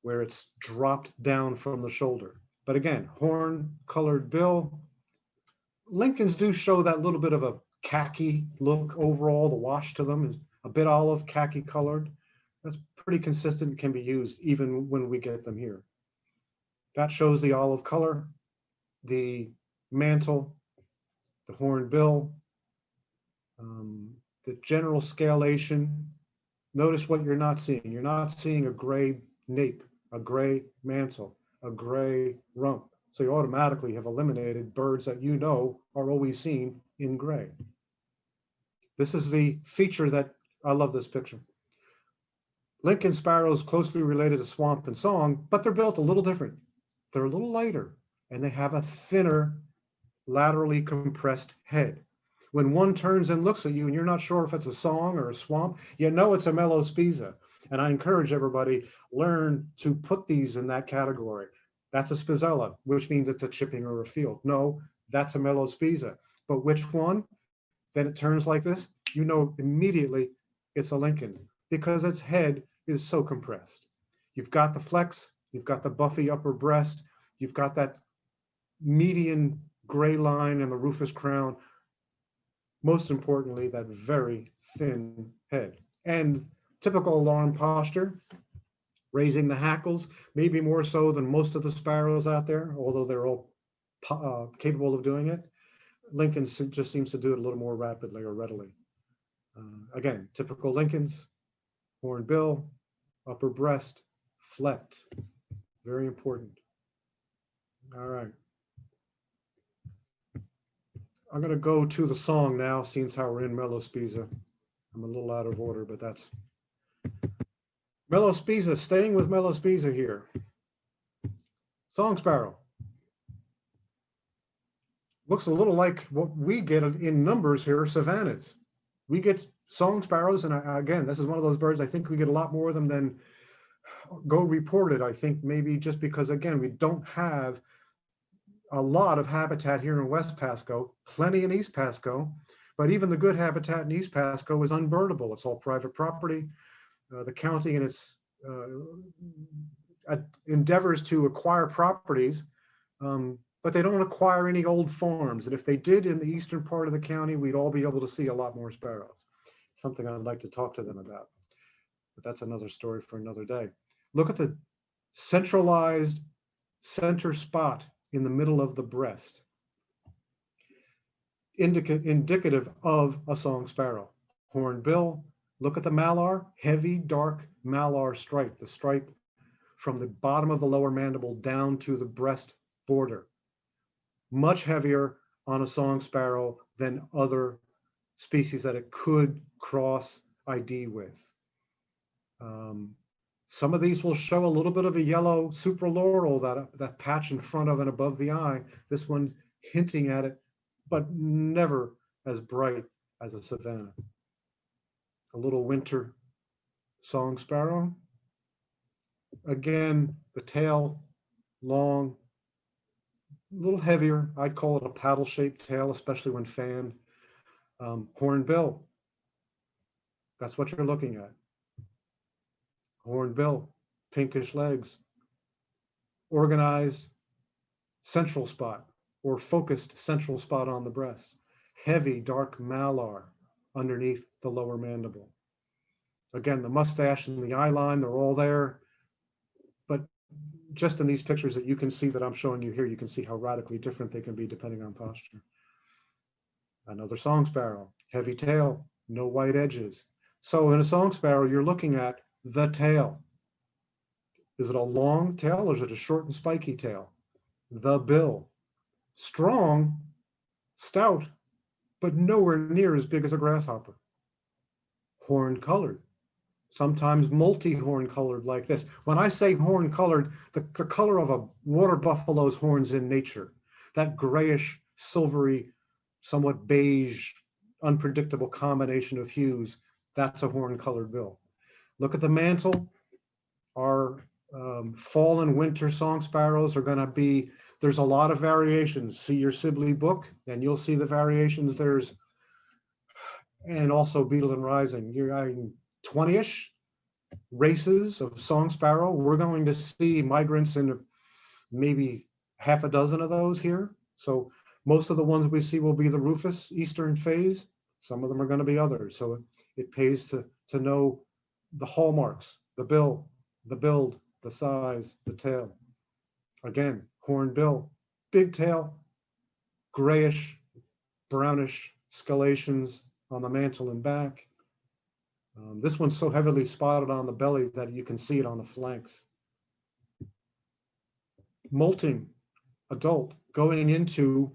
where it's dropped down from the shoulder. But again, horn colored bill. Lincolns do show that little bit of a khaki look overall. The wash to them is a bit olive, khaki colored. That's pretty consistent, can be used even when we get them here. That shows the olive color, the mantle, the horn bill, the general scalation. Notice what you're not seeing. You're not seeing a gray nape, a gray mantle, a gray rump. So you automatically have eliminated birds that you know are always seen in gray. This is the feature that, I love this picture. Lincoln sparrows closely related to swamp and song, but they're built a little different. They're a little lighter and they have a thinner, laterally compressed head. When one turns and looks at you and you're not sure if it's a song or a swamp, you know it's a Melospiza. And I encourage everybody, learn to put these in that category. That's a Spizella, which means it's a chipping or a field. No, that's a Melospiza. But which one? Then it turns like this, you know immediately it's a Lincoln because its head is so compressed. You've got the flex, you've got the buffy upper breast, you've got that median gray line and the rufous crown. Most importantly, that very thin head. And typical alarm posture, raising the hackles, maybe more so than most of the sparrows out there, although they're all capable of doing it. Lincoln just seems to do it a little more rapidly or readily. Again, typical Lincolns, horn bill, upper breast, flecked. Very important. All right. I'm going to go to the song now, seeing how we're in Melospiza. I'm a little out of order, but that's Melospiza, staying with Melospiza here. Song sparrow. Looks a little like what we get in numbers here, savannas. We get song sparrows, and again, this is one of those birds, I think we get a lot more of them than go reported, I think maybe just because, again, we don't have a lot of habitat here in West Pasco, plenty in East Pasco, but even the good habitat in East Pasco is unbirdable. It's all private property. The county and its endeavors to acquire properties, but they don't acquire any old farms. And if they did in the eastern part of the county, we'd all be able to see a lot more sparrows. Something I'd like to talk to them about, but that's another story for another day. Look at the centralized center spot in the middle of the breast, indicative of a song sparrow. Horn bill, look at the malar, heavy, dark malar stripe, the stripe from the bottom of the lower mandible down to the breast border. Much heavier on a song sparrow than other species that it could cross ID with. Some of these will show a little bit of a yellow supraloral, that patch in front of and above the eye. This one hinting at it, but never as bright as a savanna. A little winter song sparrow. Again, the tail long, a little heavier. I'd call it a paddle-shaped tail, especially when fanned. Horn bill. That's what you're looking at. Horn bill, pinkish legs, organized central spot or focused central spot on the breast, heavy dark malar underneath the lower mandible. Again, the mustache and the eye line, they're all there, but just in these pictures that you can see that I'm showing you here, you can see how radically different they can be depending on posture. Another song sparrow, heavy tail, no white edges. So in a song sparrow, you're looking at the tail. Is it a long tail or is it a short and spiky tail? The bill. Strong, stout, but nowhere near as big as a grasshopper. Horn colored. sometimes multi-horn colored like this. When I say horn colored, the color of a water buffalo's horns in nature, that grayish, silvery, somewhat beige, unpredictable combination of hues, that's a horn colored bill. Look at the mantle. Our fall and winter song sparrows are going to be, there's a lot of variations. See your Sibley book and you'll see the variations. And also Beetle and Rising. You're 20-ish races of song sparrow. We're going to see migrants in maybe half a dozen of those here. So most of the ones we see will be the rufous eastern phase. Some of them are going to be others. So it pays to know the hallmarks, the bill, the build, the size, the tail. Again, horn bill, big tail, grayish, brownish scalations on the mantle and back. This one's so heavily spotted on the belly that you can see it on the flanks. Molting adult going into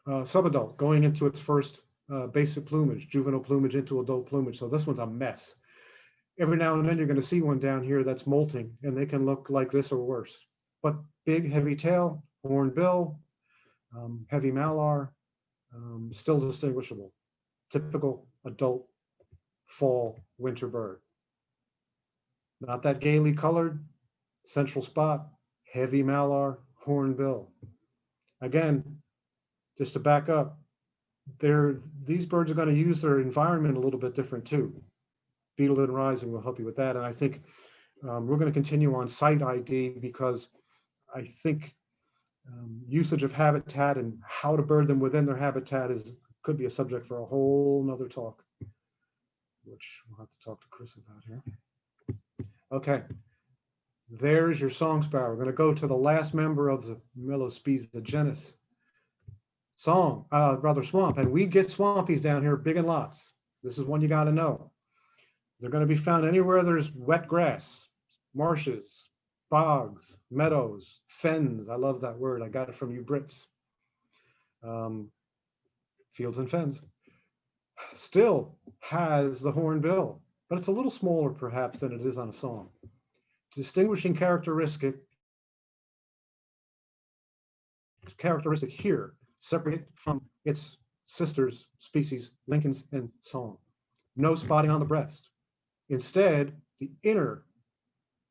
subadult, going into its first basic plumage, juvenile plumage into adult plumage. So this one's a mess. Every now and then you're going to see one down here that's molting, and they can look like this or worse. But big, heavy tail, horn bill, heavy malar, still distinguishable. Typical adult fall winter bird. Not that gaily colored, central spot, heavy malar, horn bill. Again, just to back up, these birds are going to use their environment a little bit different too. Beetle and Rising will help you with that. And I think we're going to continue on site ID because I think usage of habitat and how to bird them within their habitat could be a subject for a whole nother talk, which we'll have to talk to Chris about here. Okay, there's your song sparrow. We're going to go to the last member of the Melospiza genus. Swamp, and we get swampies down here big in lots. This is one you got to know. They're going to be found anywhere there's wet grass, marshes, bogs, meadows, fens. I love that word. I got it from you Brits. Fields and fens. Still has the horn bill, but it's a little smaller perhaps than it is on a song. Distinguishing characteristic here, separate from its sisters species, Lincoln's and song. No spotting on the breast. Instead, the inner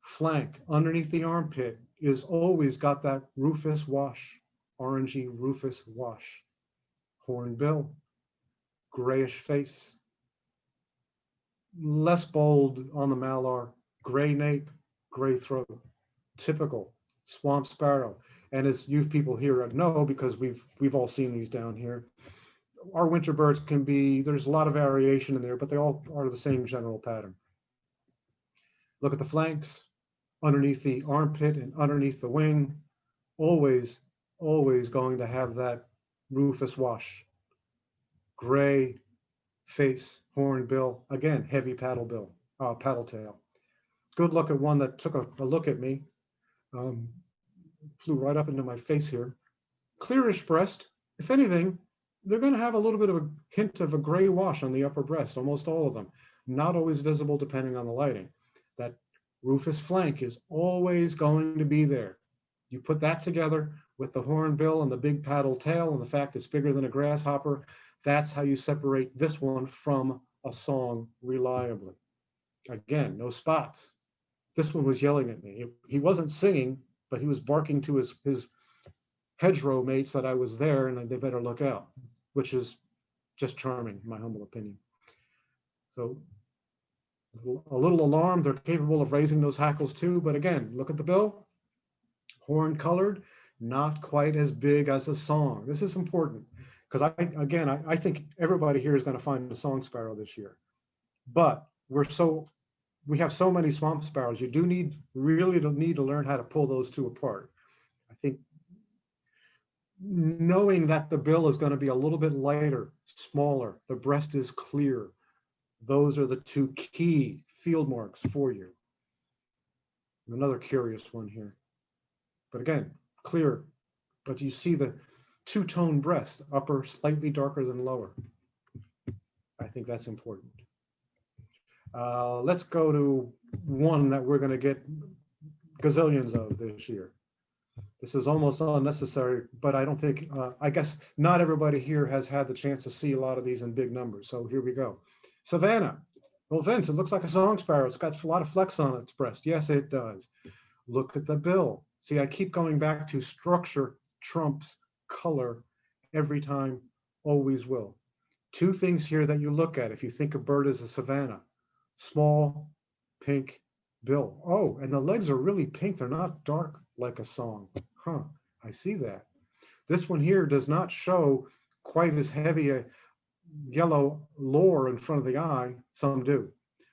flank underneath the armpit is always got that rufous wash, orangey rufous wash. Horn bill, grayish face. Less bold on the malar, gray nape, gray throat. Typical swamp sparrow. And as you people here know, because we've all seen these down here, our winter birds can be, there's a lot of variation in there, but they all are the same general pattern. Look at the flanks, underneath the armpit and underneath the wing, always going to have that rufous wash. Gray face, horn bill, again, heavy paddle tail. Good look at one that took a look at me, flew right up into my face here. Clearish breast. If anything, they're going to have a little bit of a hint of a gray wash on the upper breast, almost all of them. Not always visible depending on the lighting. That rufous flank is always going to be there. You put that together with the horn bill and the big paddle tail and the fact it's bigger than a grasshopper, that's how you separate this one from a song reliably. Again, no spots. This one was yelling at me. He wasn't singing, but he was barking to his hedgerow mates that I was there and they better look out, which is just charming, in my humble opinion. So a little alarmed, they're capable of raising those hackles too, but again, look at the bill, horn colored, not quite as big as a song. This is important because I think everybody here is going to find a song sparrow this year, but we have so many swamp sparrows. You do really need to learn how to pull those two apart. I think knowing that the bill is going to be a little bit lighter, smaller, the breast is clear. Those are the two key field marks for you. Another curious one here. But again, clear. But you see the two-tone breast, upper slightly darker than lower. I think that's important. Let's go to one that we're going to get gazillions of this year. This is almost unnecessary, but I don't think, I guess not everybody here has had the chance to see a lot of these in big numbers. So here we go. Savannah. Well, Vince, it looks like a song sparrow. It's got a lot of flecks on its breast. Yes, it does. Look at the bill. See, I keep going back to structure trumps color every time, always will. Two things here that you look at if you think a bird is a savanna. Small, pink bill. Oh, and the legs are really pink. They're not dark like a song. Huh, I see that. This one here does not show quite as heavy a yellow lore in front of the eye. Some do.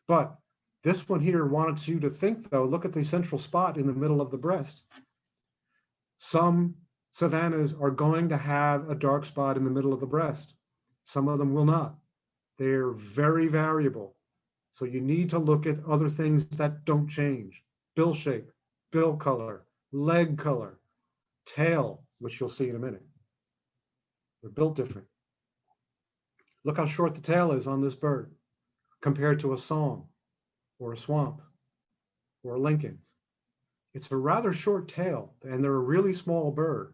But this one here wanted you to think, though, look at the central spot in the middle of the breast. Some savannas are going to have a dark spot in the middle of the breast. Some of them will not. They're very variable. So you need to look at other things that don't change. Bill shape, bill color, leg color, tail, which you'll see in a minute. They're built different. Look how short the tail is on this bird compared to a song or a swamp or a Lincoln's. It's a rather short tail, and they're a really small bird.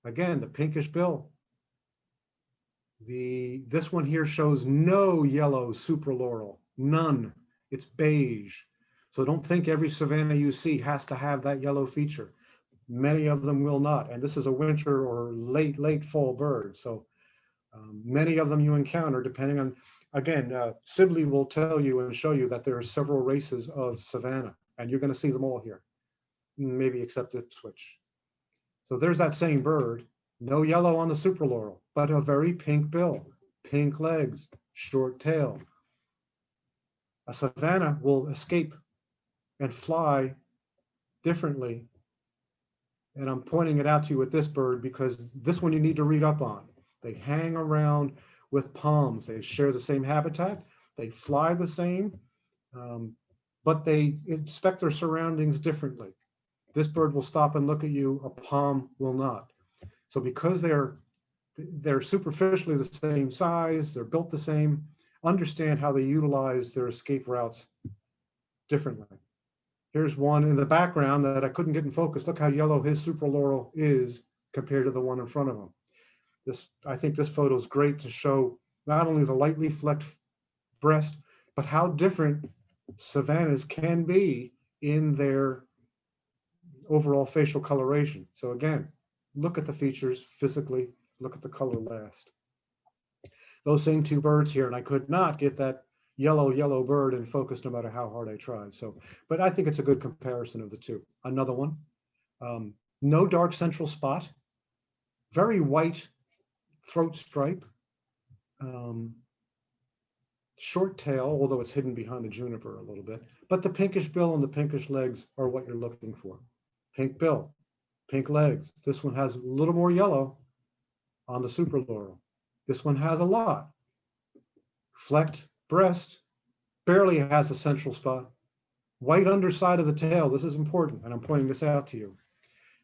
Again, the pinkish bill. This one here shows no yellow supraloral, none. It's beige. So don't think every savanna you see has to have that yellow feature. Many of them will not. And this is a winter or late fall bird. So many of them you encounter, depending on, again, Sibley will tell you and show you that there are several races of savanna, and you're going to see them all here, maybe except Ipswich. So there's that same bird, no yellow on the supraloral, but a very pink bill, pink legs, short tail. A savanna will escape and fly differently. And I'm pointing it out to you with this bird because this one you need to read up on. They hang around with palms. They share the same habitat. They fly the same, but they inspect their surroundings differently. This bird will stop and look at you. A palm will not. So because they're superficially the same size, they're built the same, understand how they utilize their escape routes differently. Here's one in the background that I couldn't get in focus. Look how yellow his supraloral is compared to the one in front of him. I think this photo is great to show not only the lightly flecked breast, but how different savannas can be in their overall facial coloration. So again, look at the features physically, look at the color last. Those same two birds here, and I could not get that yellow bird in focus no matter how hard I tried. So, but I think it's a good comparison of the two. Another one, no dark central spot, very white throat stripe, short tail, although it's hidden behind the juniper a little bit, but the pinkish bill and the pinkish legs are what you're looking for. Pink bill, pink legs. This one has a little more yellow on the supraloral. This one has a lot. Flecked breast, barely has a central spot. White underside of the tail. This is important, and I'm pointing this out to you.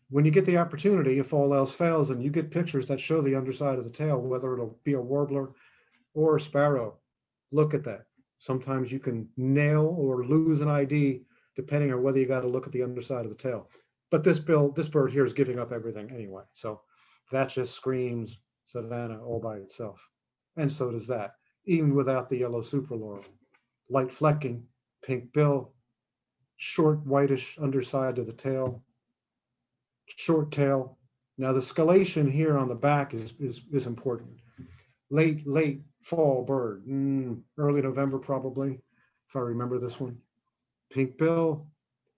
When you get the opportunity, if all else fails, and you get pictures that show the underside of the tail, whether it'll be a warbler or a sparrow, look at that. Sometimes you can nail or lose an ID depending on whether you got to look at the underside of the tail. But this bird here is giving up everything anyway. So that just screams savanna all by itself. And so does that, even without the yellow supraloral. Light flecking, pink bill, short whitish underside of the tail, short tail. Now the scalation here on the back is important. Late fall bird, early November probably, if I remember this one. Pink bill.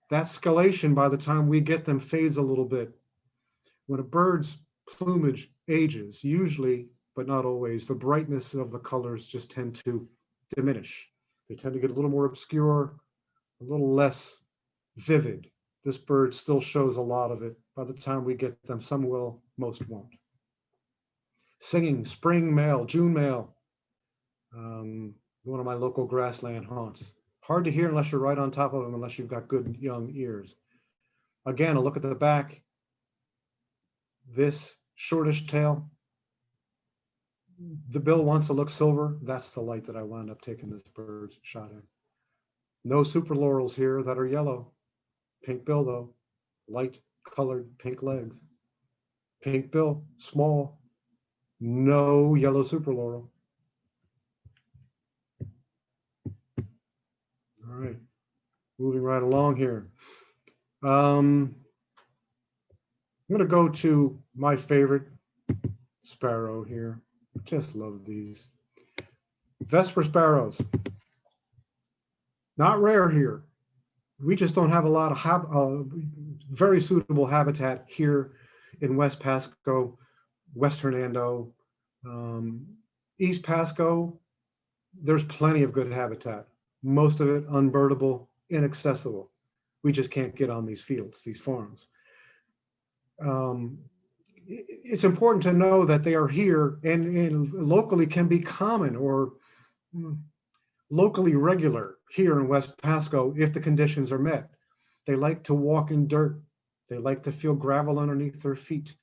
That scalation, by the time we get them, fades a little bit. When a bird's plumage ages, usually, but not always, the brightness of the colors just tend to diminish. They tend to get a little more obscure, a little less vivid. This bird still shows a lot of it. By the time we get them, some will, most won't. Singing, spring male, June male, one of my local grassland haunts. Hard to hear unless you're right on top of them, unless you've got good young ears. Again, a look at the back. This shortish tail. The bill wants to look silver. That's the light that I wound up taking this bird's shot in. No super laurels here that are yellow. Pink bill though, light colored pink legs. Pink bill, small, no yellow super laurel. All right, moving right along here. I'm going to go to my favorite sparrow here. Just love these. Vesper sparrows. Not rare here. We just don't have a lot of very suitable habitat here in West Pasco, West Hernando, East Pasco. There's plenty of good habitat. Most of it unbirdable, inaccessible. We just can't get on these fields, these farms. It's important to know that they are here and locally can be common or locally regular here in West Pasco if the conditions are met. They like to walk in dirt. They like to feel gravel underneath their feet.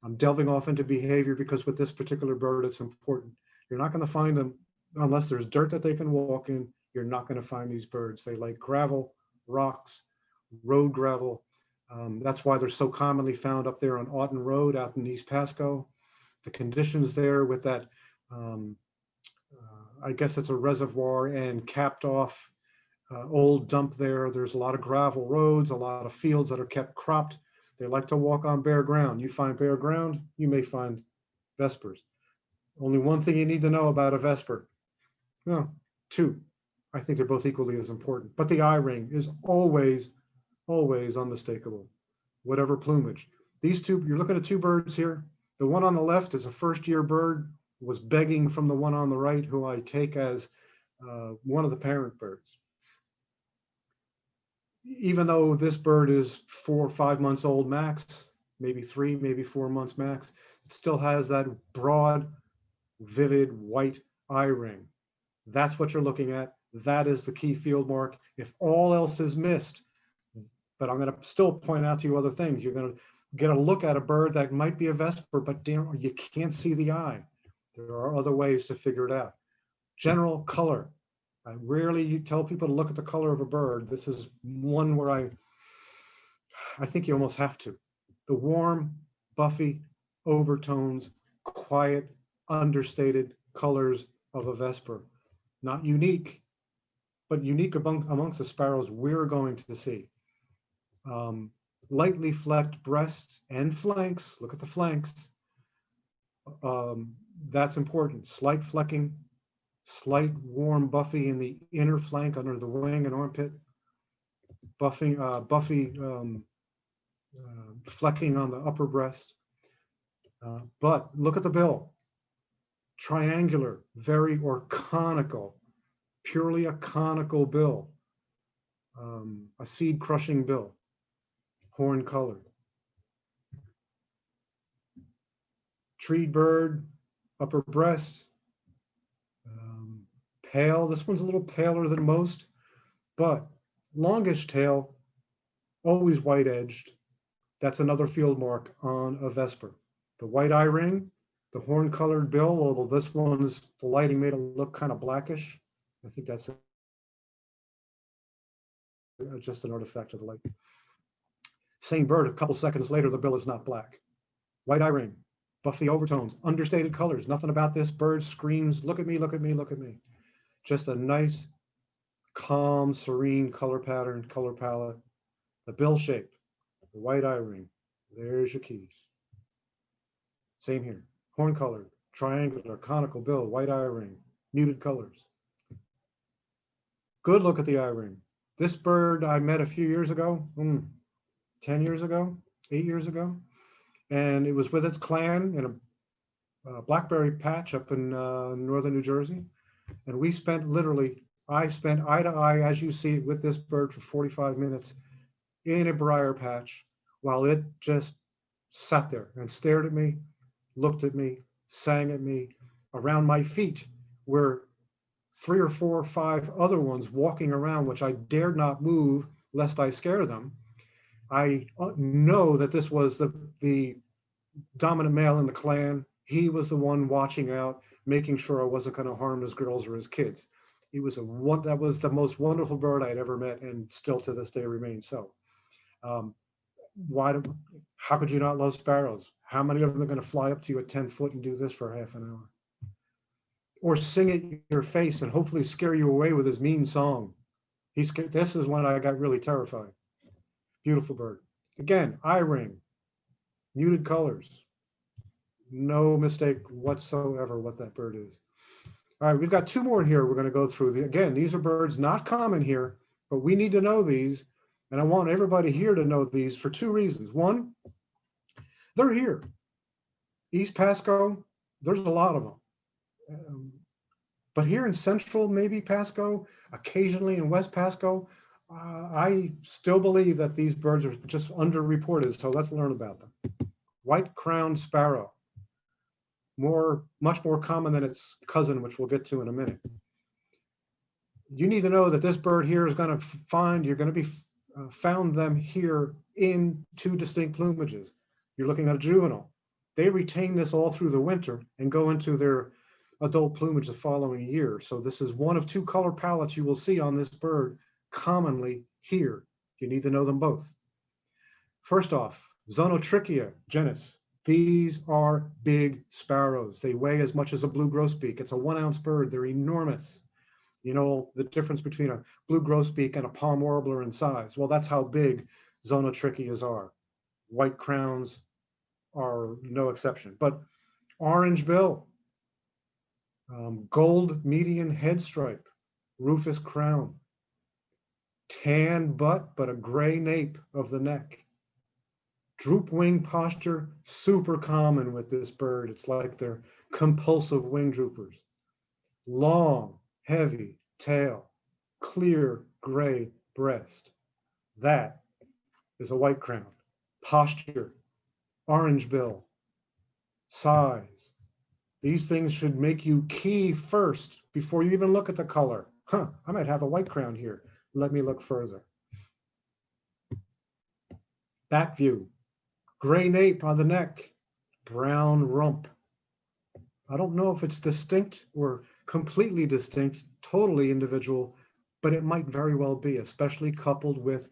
I'm delving off into behavior because with this particular bird, it's important. You're not going to find them unless there's dirt that they can walk in. You're not going to find these birds. They like gravel, rocks, road gravel. That's why they're so commonly found up there on Auten Road out in East Pasco. The conditions there with that, I guess it's a reservoir and capped off old dump there. There's a lot of gravel roads, a lot of fields that are kept cropped. They like to walk on bare ground. You find bare ground, you may find vespers. Only one thing you need to know about a vesper. No, two. I think they're both equally as important. But the eye ring is always unmistakable, whatever plumage. These two, you're looking at two birds here. The one on the left is a first-year bird, was begging from the one on the right, who I take as one of the parent birds. Even though this bird is 4 or 5 months old max, maybe 3, maybe 4 months max, it still has that broad, vivid white eye ring. That's what you're looking at. That is the key field mark. If all else is missed, but I'm going to still point out to you other things. You're going to get a look at a bird that might be a vesper, but you can't see the eye. There are other ways to figure it out. General color. I rarely tell people to look at the color of a bird. This is one where I think you almost have to. The warm, buffy overtones, quiet, understated colors of a vesper. Not unique, but unique amongst the sparrows we're going to see. Lightly flecked breasts and flanks. Look at the flanks. That's important. Slight flecking, slight warm buffy in the inner flank under the wing and armpit. Buffy flecking on the upper breast. But look at the bill. Triangular, or conical, purely a conical bill. A seed crushing bill. Horn colored. Treed bird, upper breast, pale. This one's a little paler than most, but longish tail, always white edged. That's another field mark on a vesper. The white eye ring, the horn colored bill, although this one's, the lighting made it look kind of blackish. I think that's just an artifact of the light. Same bird, a couple seconds later, the bill is not black. White eye ring, buffy overtones, understated colors. Nothing about this bird screams, look at me, look at me, look at me. Just a nice, calm, serene color pattern, color palette. The bill shape, the white eye ring. There's your keys. Same here. Horn colored, triangular, conical bill, white eye ring, muted colors. Good look at the eye ring. This bird I met a few years ago, 10 years ago, 8 years ago, and it was with its clan in a blackberry patch up in northern New Jersey. And we spent I spent eye to eye, as you see, with this bird for 45 minutes in a briar patch while it just sat there and stared at me, looked at me, sang at me. Around my feet were 3 or 4 or 5 other ones walking around, which I dared not move lest I scare them. I know that this was the dominant male in the clan. He was the one watching out, making sure I wasn't going to harm his girls or his kids. That was the most wonderful bird I'd ever met, and still to this day remains so. Um, how could you not love sparrows? How many of them are going to fly up to you at 10 foot and do this for half an hour? Or sing at your face and hopefully scare you away with his mean song. This is when I got really terrified. Beautiful bird. Again, eye ring, muted colors. No mistake whatsoever what that bird is. All right, we've got two more here we're going to go through. Again, these are birds not common here, but we need to know these. And I want everybody here to know these for two reasons. One, they're here. East Pasco, there's a lot of them. But here in central, maybe Pasco, occasionally in West Pasco, I still believe that these birds are just underreported. So let's learn about them. White-crowned sparrow. Much more common than its cousin, which we'll get to in a minute. You need to know that this bird here is going to you're going to be found them here in two distinct plumages. You're looking at a juvenile. They retain this all through the winter and go into their adult plumage the following year. So this is one of two color palettes you will see on this bird commonly here. You need to know them both. First off, Zonotrichia genus. These are big sparrows. They weigh as much as a blue grosbeak. It's a 1 ounce bird. They're enormous. You know the difference between a blue grosbeak and a palm warbler in size. Well, that's how big Zonotrichias are. White crowns are no exception. But orange bill, gold median head stripe, rufous crown, tan butt, but a gray nape of the neck. Droop wing posture, super common with this bird. It's like they're compulsive wing droopers. Long, heavy tail, clear gray breast. That is a white crown. Posture, orange bill, size. These things should make you key first before you even look at the color. I might have a white crown here. Let me look further. Back view. Gray nape on the neck, brown rump. I don't know if it's distinct or completely distinct, totally individual, but it might very well be, especially coupled with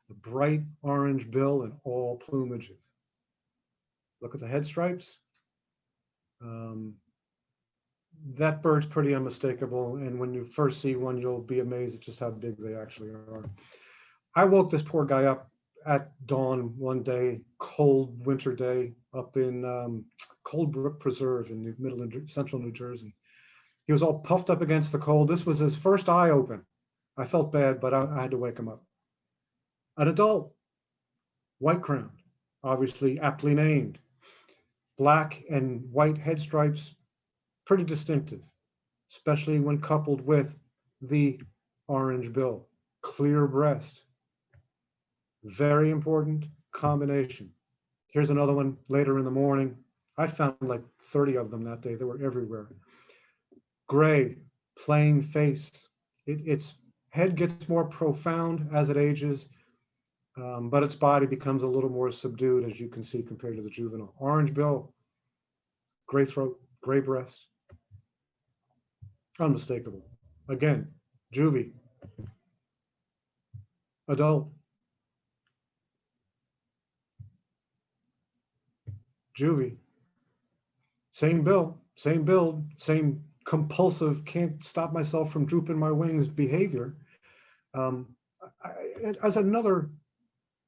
the bright orange bill in all plumages. Look at the head stripes. That bird's pretty unmistakable, and when you first see one, you'll be amazed at just how big they actually are. I woke this poor guy up at dawn one day, cold winter day, up in Cold Brook Preserve in the middle of central New Jersey. He was all puffed up against the cold. This was his first eye open. I felt bad, but I had to wake him up. An adult, white crowned, obviously aptly named. Black and white head stripes, pretty distinctive, especially when coupled with the orange bill. Clear breast. Very important combination. Here's another one later in the morning. I found like 30 of them that day. They were everywhere. Gray, plain face. Its head gets more profound as it ages, but its body becomes a little more subdued, as you can see, compared to the juvenile. Orange bill, gray throat, gray breast. Unmistakable. Again, juvie. Adult. Juvie. Same bill, same build, same compulsive, can't stop myself from drooping my wings behavior. This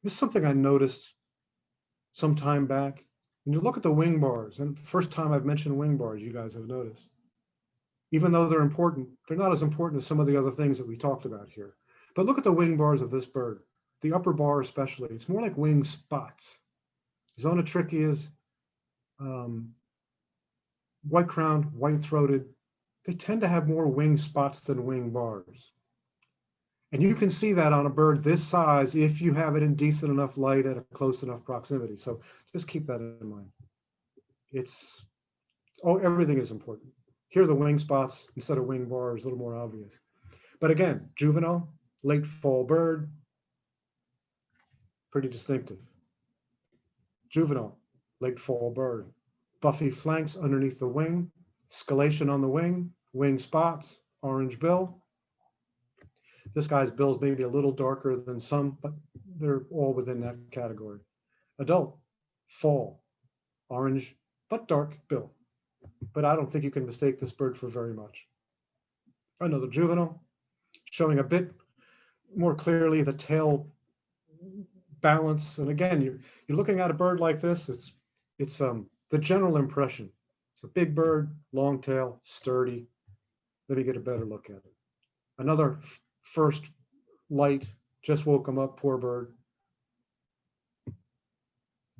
is something I noticed some time back. When you look at the wing bars, and first time I've mentioned wing bars, you guys have noticed. Even though they're important, they're not as important as some of the other things that we talked about here. But look at the wing bars of this bird, the upper bar especially. It's more like wing spots. Zonotrichias, white-crowned, white-throated, they tend to have more wing spots than wing bars. And you can see that on a bird this size if you have it in decent enough light at a close enough proximity. So just keep that in mind. Everything is important. Here are the wing spots instead of wing bars, a little more obvious. But again, juvenile, late fall bird, pretty distinctive. Juvenile, late fall bird. Buffy flanks underneath the wing, scalation on the wing spots, orange bill. This guy's bill is maybe a little darker than some, but they're all within that category. Adult, fall, orange, but dark bill. But I don't think you can mistake this bird for very much. Another juvenile, showing a bit more clearly the tail balance. And again, you're looking at a bird like this, it's the general impression. It's a big bird, long tail, sturdy. Let me get a better look at it. Another first light, just woke him up, poor bird.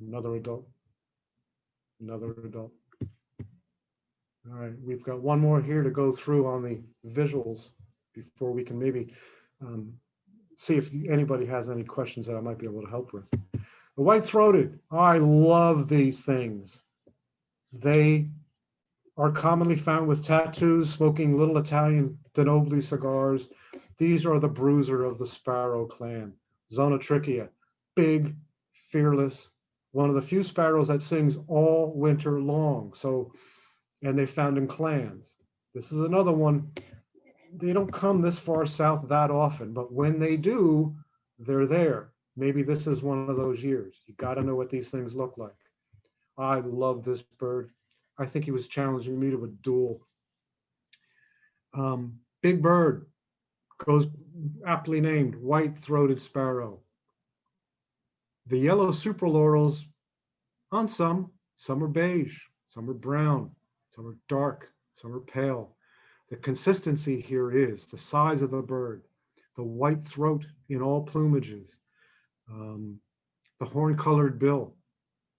Another adult. Another adult. All right, we've got one more here to go through on the visuals before we can maybe see if anybody has any questions that I might be able to help with. The white-throated, I love these things. They are commonly found with tattoos, smoking little Italian Denobli cigars. These are the bruiser of the sparrow clan. Zonotrichia, big, fearless, one of the few sparrows that sings all winter long. So, and they found in clans. This is another one. They don't come this far south that often, but when they do, they're there. Maybe this is one of those years. You got to know what these things look like. I love this bird. I think he was challenging me to a duel. Big bird, goes aptly named white-throated sparrow. The yellow superlaurels, on some are beige, some are brown, some are dark, some are pale. The consistency here is the size of the bird, the white throat in all plumages, the horn-colored bill,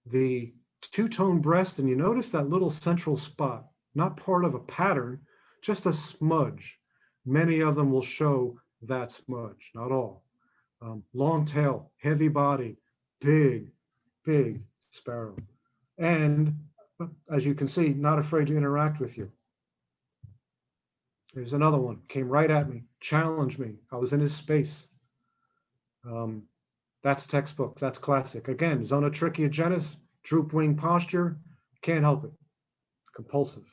the two-tone breast, and you notice that little central spot, not part of a pattern, just a smudge. Many of them will show that smudge, not all. Long tail, heavy body, big, big sparrow. And as you can see, not afraid to interact with you. There's another one, came right at me, challenged me. I was in his space. That's textbook, that's classic. Again, Zonotrichia genus, droop wing posture, can't help it, compulsive.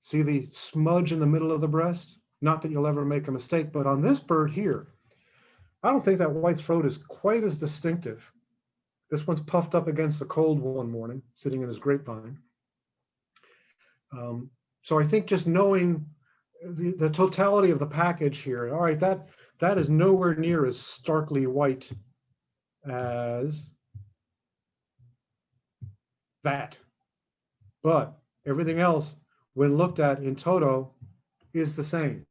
See the smudge in the middle of the breast? Not that you'll ever make a mistake, but on this bird here, I don't think that white throat is quite as distinctive. This one's puffed up against the cold one morning, sitting in his grapevine. So I think just knowing the totality of the package here, all right, that is nowhere near as starkly white as that. But everything else, when looked at in toto, is the same.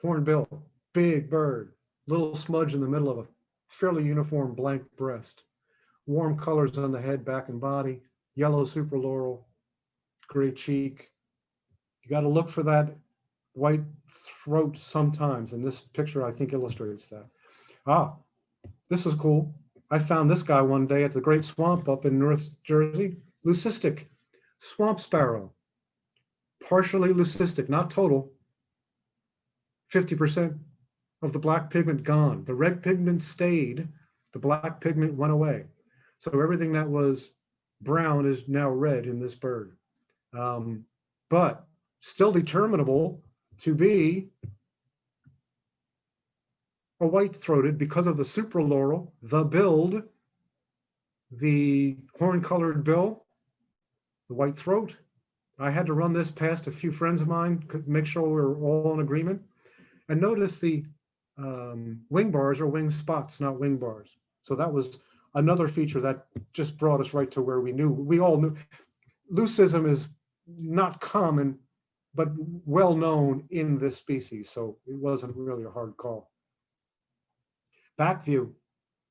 Hornbill, big bird, little smudge in the middle of a fairly uniform blank breast. Warm colors on the head, back, and body. Yellow superlaurel, gray cheek. You got to look for that white throat sometimes, and this picture I think illustrates that. This is cool. I found this guy one day at the Great Swamp up in North Jersey. Leucistic swamp sparrow, partially leucistic, not total. 50% of the black pigment gone. The red pigment stayed, the black pigment went away. So everything that was brown is now red in this bird. But still determinable to be a white-throated because of the supralaurel, the build, the horn-colored bill, the white throat. I had to run this past a few friends of mine to make sure we were all in agreement. And notice the wing bars are wing spots, not wing bars. So that was another feature that just brought us right to where we all knew. Leucism is not common, but well known in this species. So it wasn't really a hard call. Back view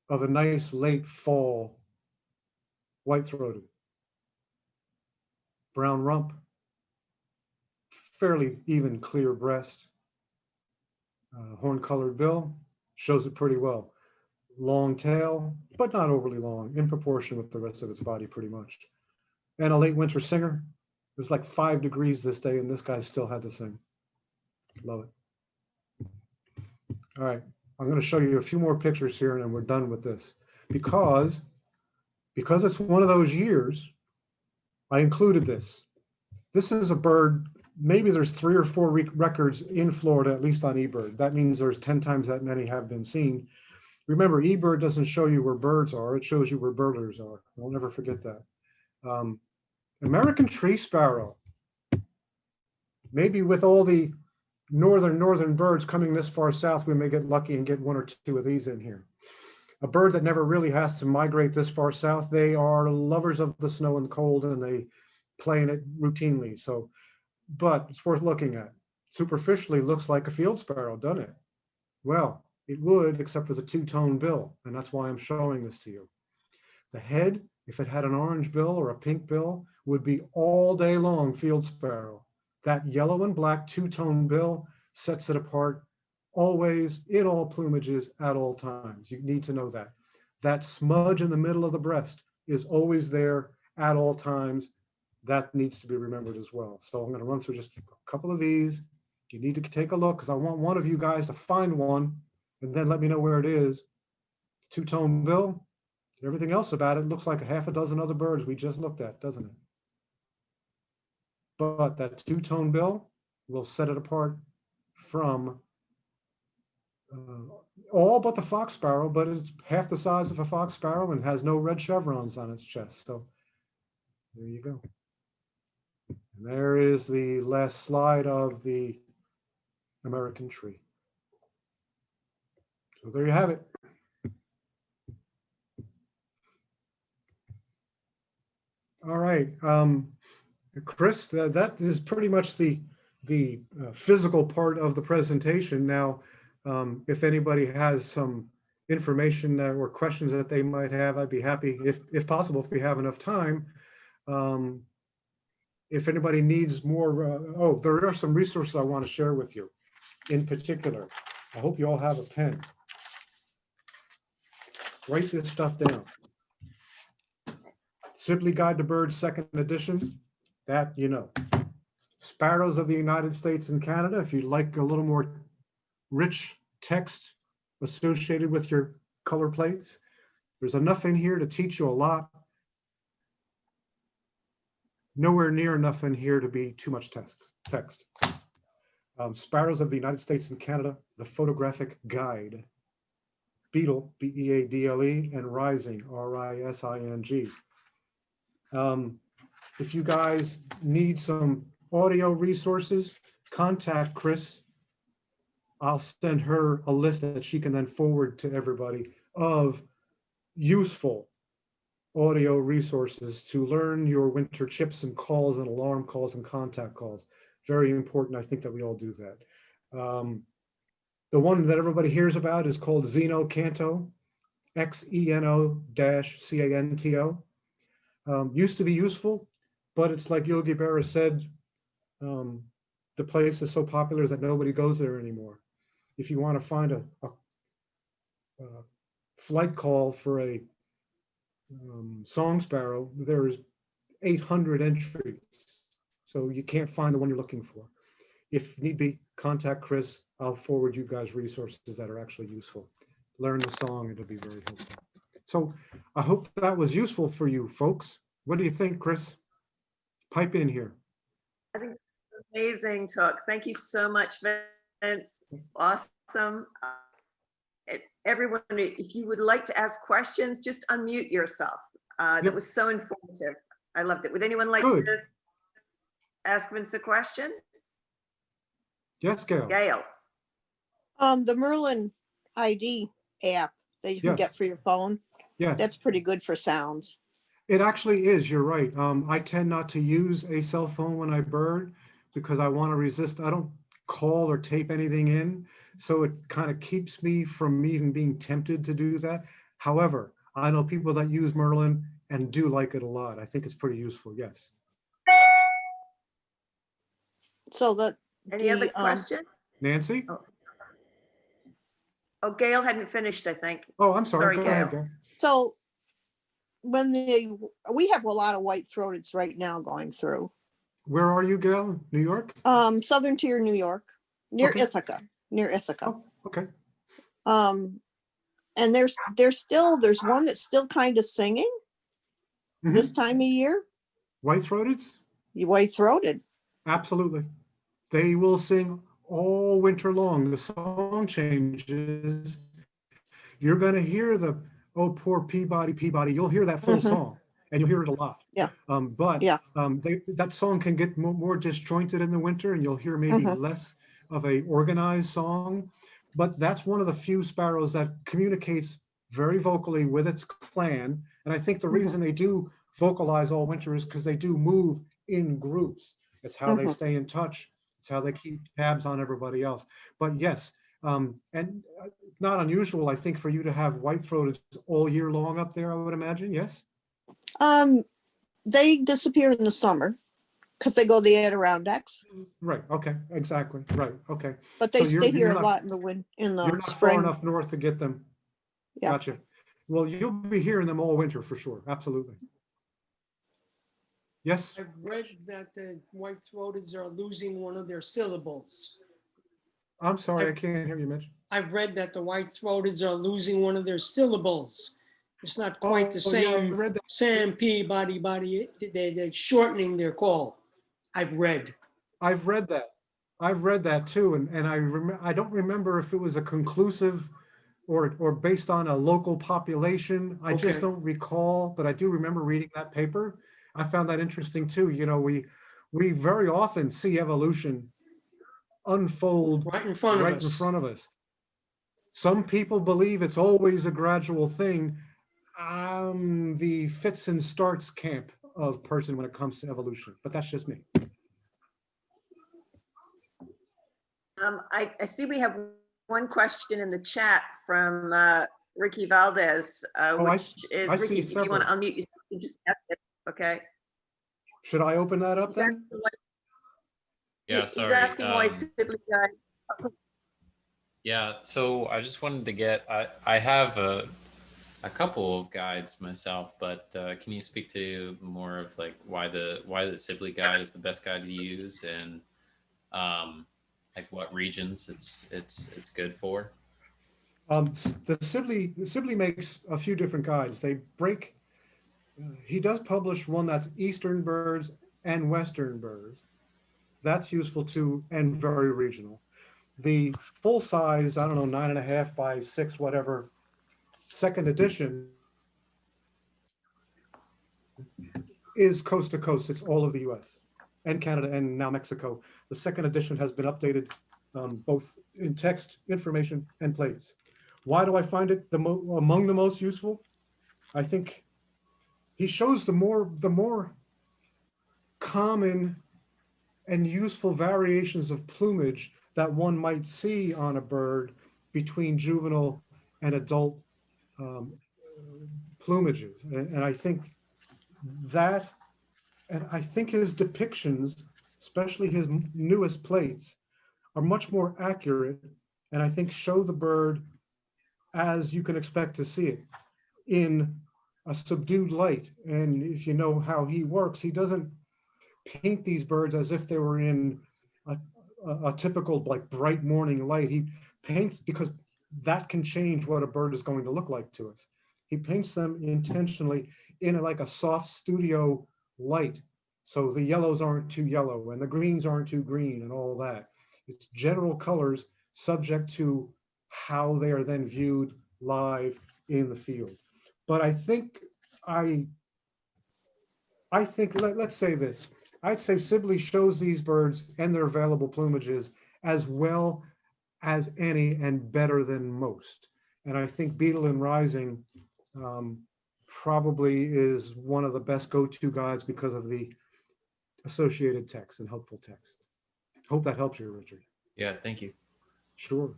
of a nice late fall white-throated. Brown rump, fairly even clear breast. Horn-colored bill, shows it pretty well. Long tail, but not overly long, in proportion with the rest of its body pretty much. And a late winter singer. It was like 5 degrees this day and this guy still had to sing. Love it. All right, I'm going to show you a few more pictures here and then we're done with this. Because it's one of those years, I included this. This is a bird maybe there's 3 or 4 records in Florida, at least on eBird. That means there's 10 times that many have been seen. Remember, eBird doesn't show you where birds are, it shows you where birders are. Don't ever forget that. American tree sparrow. Maybe with all the northern birds coming this far south, we may get lucky and get 1 or 2 of these in here. A bird that never really has to migrate this far south. They are lovers of the snow and cold, and they play in it routinely. So, but it's worth looking at. Superficially looks like a field sparrow, doesn't it? Well, it would, except for the 2-tone bill, and that's why I'm showing this to you. The head, if it had an orange bill or a pink bill, would be all day long field sparrow. That yellow and black 2-tone bill sets it apart always, in all plumages, at all times. You need to know that. That smudge in the middle of the breast is always there at all times. That needs to be remembered as well. So I'm going to run through just a couple of these. You need to take a look because I want one of you guys to find one and then let me know where it is. 2-tone bill. Everything else about it looks like a half a dozen other birds we just looked at, doesn't it? But that 2-tone bill will set it apart from all but the fox sparrow, but it's half the size of a fox sparrow and has no red chevrons on its chest. So there you go. And there is the last slide of the American tree. So there you have it. All right, Chris, that is pretty much the physical part of the presentation. Now, if anybody has some information or questions that they might have, I'd be happy, if possible, if we have enough time. If anybody needs more, there are some resources I want to share with you. In particular, I hope you all have a pen. Write this stuff down. Sibley Guide to Birds, 2nd edition, that you know. Sparrows of the United States and Canada, if you'd like a little more rich text associated with your color plates. There's enough in here to teach you a lot. Nowhere near enough in here to be too much text. Sparrows of the United States and Canada, the photographic guide. Beadle, B-E-A-D-L-E, and Rising, R-I-S-I-N-G. If you guys need some audio resources, contact Chris. I'll send her a list that she can then forward to everybody of useful audio resources to learn your winter chips and calls and alarm calls and contact calls. Very important. I think that we all do that. The one that everybody hears about is called Xeno Canto, Xeno-Canto. Used to be useful, but it's like Yogi Berra said, the place is so popular that nobody goes there anymore. If you want to find a flight call for a song sparrow, there's 800 entries. So you can't find the one you're looking for. If need be, contact Chris. I'll forward you guys resources that are actually useful. Learn the song, it'll be very helpful. So I hope that was useful for you folks. What do you think, Chris? Pipe in here. I think it's amazing talk. Thank you so much, Vince. Awesome. Everyone, if you would like to ask questions, just unmute yourself. That was so informative. I loved it. Would anyone like to ask Vince a question? Yes, Gail. Gail. The Merlin ID app that you can get for your phone. Yeah, that's pretty good for sounds. It actually is. You're right. I tend not to use a cell phone when I bird because I want to resist. I don't call or tape anything in. So it kind of keeps me from even being tempted to do that. However, I know people that use Merlin and do like it a lot. I think it's pretty useful. Yes. So any other question? Nancy? Oh, Gail hadn't finished, I think. Oh, I'm sorry. Sorry, Go ahead, Gail. So when we have a lot of white-throateds right now going through. Where are you, Gail? New York? Southern Tier, New York, near Ithaca. Near Ithaca. Oh, okay. And there's one that's still kind of singing this time of year. White-throateds? You white-throated. Absolutely. They will sing all winter long. The song changes. You're going to hear the, oh, poor Peabody, Peabody. You'll hear that full Mhm. song, and you'll hear it a lot. Yeah. But Yeah. that song can get more disjointed in the winter, and you'll hear maybe Mhm. less of a organized song. But that's one of the few sparrows that communicates very vocally with its clan. And I think the Mhm. reason they do vocalize all winter is because they do move in groups. It's how they Mhm. stay in touch. It's how they keep tabs on everybody else. But yes, and not unusual, I think, for you to have white-throated all year long up there, I would imagine, yes? Um, they disappear in the summer because they go the Adirondacks, Right, okay, exactly, right, okay. but So they stay here you're a not, lot in you're the not far spring. enough north to get them. Yeah. Gotcha. Well, you'll be hearing them all winter for sure, absolutely. Yes, I've read that the white-throateds are losing one of their syllables. I'm sorry, I can't hear you, Mitch. I've read that the white-throateds are losing one of their syllables. It's not quite the Oh, yeah, I same read that. Sam P. Body. They're shortening their call. I've read. I've read that. I've read that too, and I don't remember if it was a conclusive or based on a local population. I just Okay. don't recall, but I do remember reading that paper. I found that interesting too. You know, we very often see evolution unfold Right in front of right in us. front of us. Some people believe it's always a gradual thing. I'm the fits and starts camp of person when it comes to evolution, but that's just me. I see we have one question in the chat from Ricky Valdez, Oh, I which is, I see Ricky, if you want to several. unmute yourself, you just ask it, okay? Should I open that up He's then? asking why, Yeah, he's sorry. asking why Sibley Guy. Yeah, so I just wanted to get, I have a couple of guides myself, but can you speak to more of like why the Sibley guide is the best guide to use, and like what regions it's good for? The Sibley makes a few different guides. They break. He does publish one that's Eastern birds and Western birds. That's useful too and very regional. The full size, I don't know, 9.5 by 6, whatever, second edition is coast to coast. It's all of the US and Canada and now Mexico. The second edition has been updated both in text, information, and plates. Why do I find it among the most useful? I think he shows the more common and useful variations of plumage that one might see on a bird between juvenile and adult um, plumages. And I think that, and I think his depictions, especially his newest plates, are much more accurate and I think show the bird as you can expect to see it in a subdued light. And if you know how he works, he doesn't paint these birds as if they were in a, a typical like bright morning light. He paints because that can change what a bird is going to look like to us. He paints them intentionally in like a soft studio light. So the yellows aren't too yellow and the greens aren't too green and all that. It's general colors subject to how they are then viewed live in the field. But I I think let's say this. I'd say Sibley shows these birds and their available plumages as well as any and better than most. And I think Beetle and Rising um, probably is one of the best go-to guides because of the associated text and helpful text. Hope that helps you, Richard. Yeah, thank you. Sure.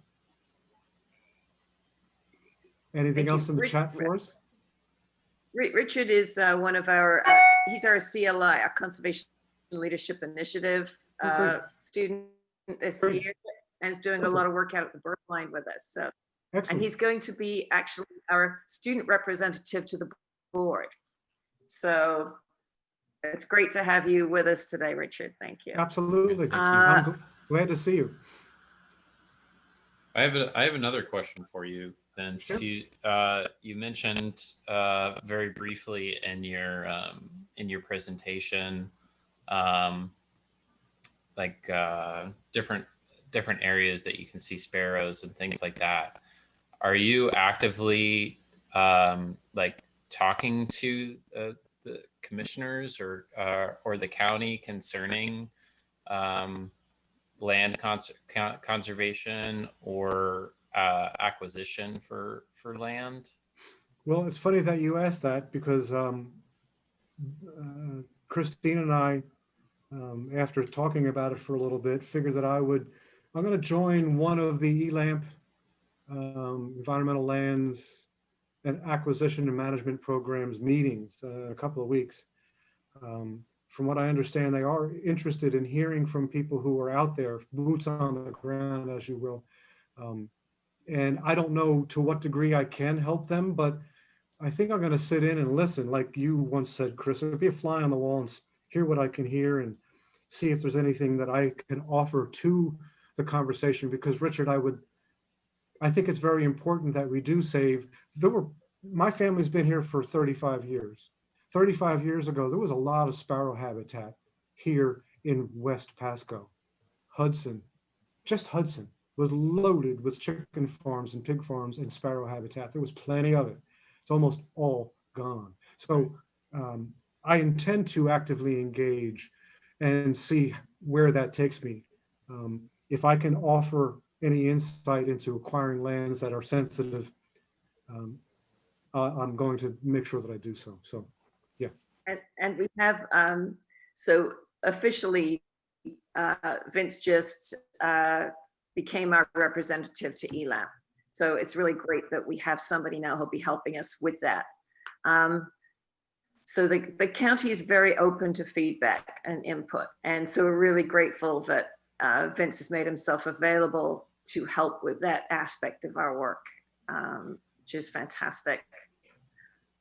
Anything Thank you. else in the chat for us? Richard is one of our, he's our CLI, our Conservation Leadership Initiative student this Great. year, and is doing a lot of work out at the Birdline with us. So, and Excellent. he's going to be actually our student representative to the board. So it's great to have you with us today, Richard. Thank you. Absolutely. Thank you. I'm glad to see you. I have another question for you, Vince. Sure. You mentioned very briefly in your presentation like different areas that you can see sparrows and things like that. Are you actively like talking to the commissioners or the county concerning land conservation or acquisition for land? Well, it's funny that you asked that because Christine and I, after talking about it for a little bit, figured that I'm going to join one of the ELAMP environmental lands and acquisition and management programs meetings a couple of weeks. From what I understand, they are interested in hearing from people who are out there, boots on the ground, as you will. And I don't know to what degree I can help them, but I think I'm going to sit in and listen, like you once said, Chris. It'd be a fly on the wall and hear what I can hear and see if there's anything that I can offer to the conversation. Because Richard, I think it's very important that we do save. My family's been here for 35 years. 35 years ago, there was a lot of sparrow habitat here in West Pasco. Hudson was loaded with chicken farms and pig farms and sparrow habitat. There was plenty of it. It's almost all gone. So I intend to actively engage and see where that takes me. If I can offer any insight into acquiring lands that are sensitive, I'm going to make sure that I do so. So, yeah. And we have, so officially, Vince just became our representative to ELAP. So it's really great that we have somebody now who'll be helping us with that. So the county is very open to feedback and input. And so we're really grateful that Vince has made himself available to help with that aspect of our work, which is fantastic.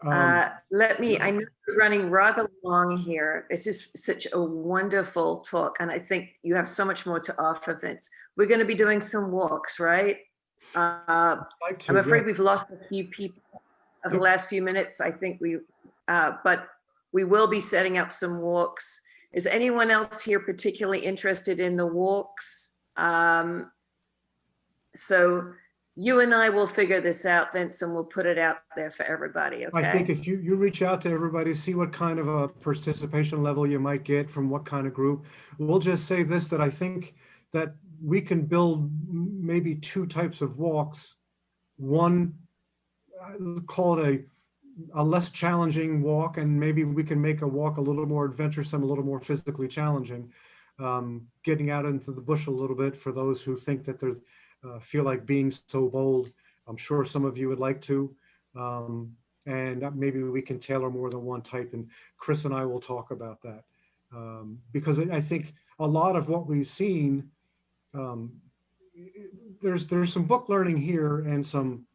I know we're running rather long here. This is such a wonderful talk, and I think you have so much more to offer, Vince. We're going to be doing some walks, right? I'm afraid we've lost a few people over the last few minutes. I think but we will be setting up some walks. Is anyone else here particularly interested in the walks? So you and I will figure this out, Vince, and we'll put it out there for everybody, okay? I think if you reach out to everybody, see what kind of a participation level you might get from what kind of group. We'll just say this, that I think that we can build maybe two types of walks. One, call it a less challenging walk, and maybe we can make a walk a little more adventuresome, a little more physically challenging, getting out into the bush a little bit for those who think that they're feel like being so bold. I'm sure some of you would like to, and maybe we can tailor more than one type, and Chris and I will talk about that, because I think a lot of what we've seen, there's some book learning here and some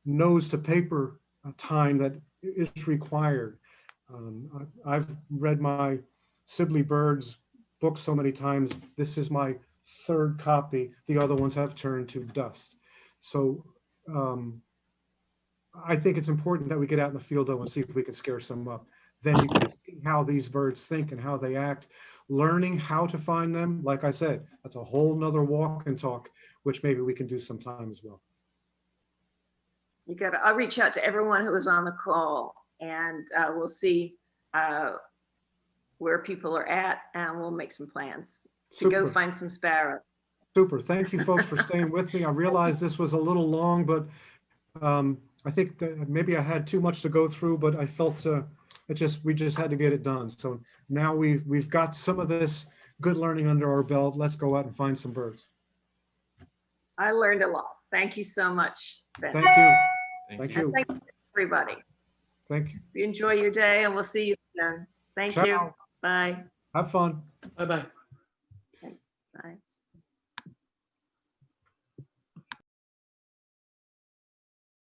nose to paper time that is required. I've read my Sibley Birds book so many times. This is my third copy. The other ones have turned to dust. So I think it's important that we get out in the field though and see if we can scare some up. Then you can see how these birds think and how they act. Learning how to find them, like I said, that's a whole nother walk and talk, which maybe we can do sometime as well. I'll reach out to everyone who was on the call, and we'll see where people are at, and we'll make some plans to go find some sparrow. Super. Thank you folks for staying with me. I realized this was a little long, but I think that maybe I had too much to go through, but I felt we just had to get it done. So now we've got some of this good learning under our belt. Let's go out and find some birds. I learned a lot. Thank you so much, Vince. Thank you. Thank you. Thank you, everybody. Thank you. You enjoy your day, and we'll see you soon. Thank you. Ciao. Bye. Have fun. Bye-bye.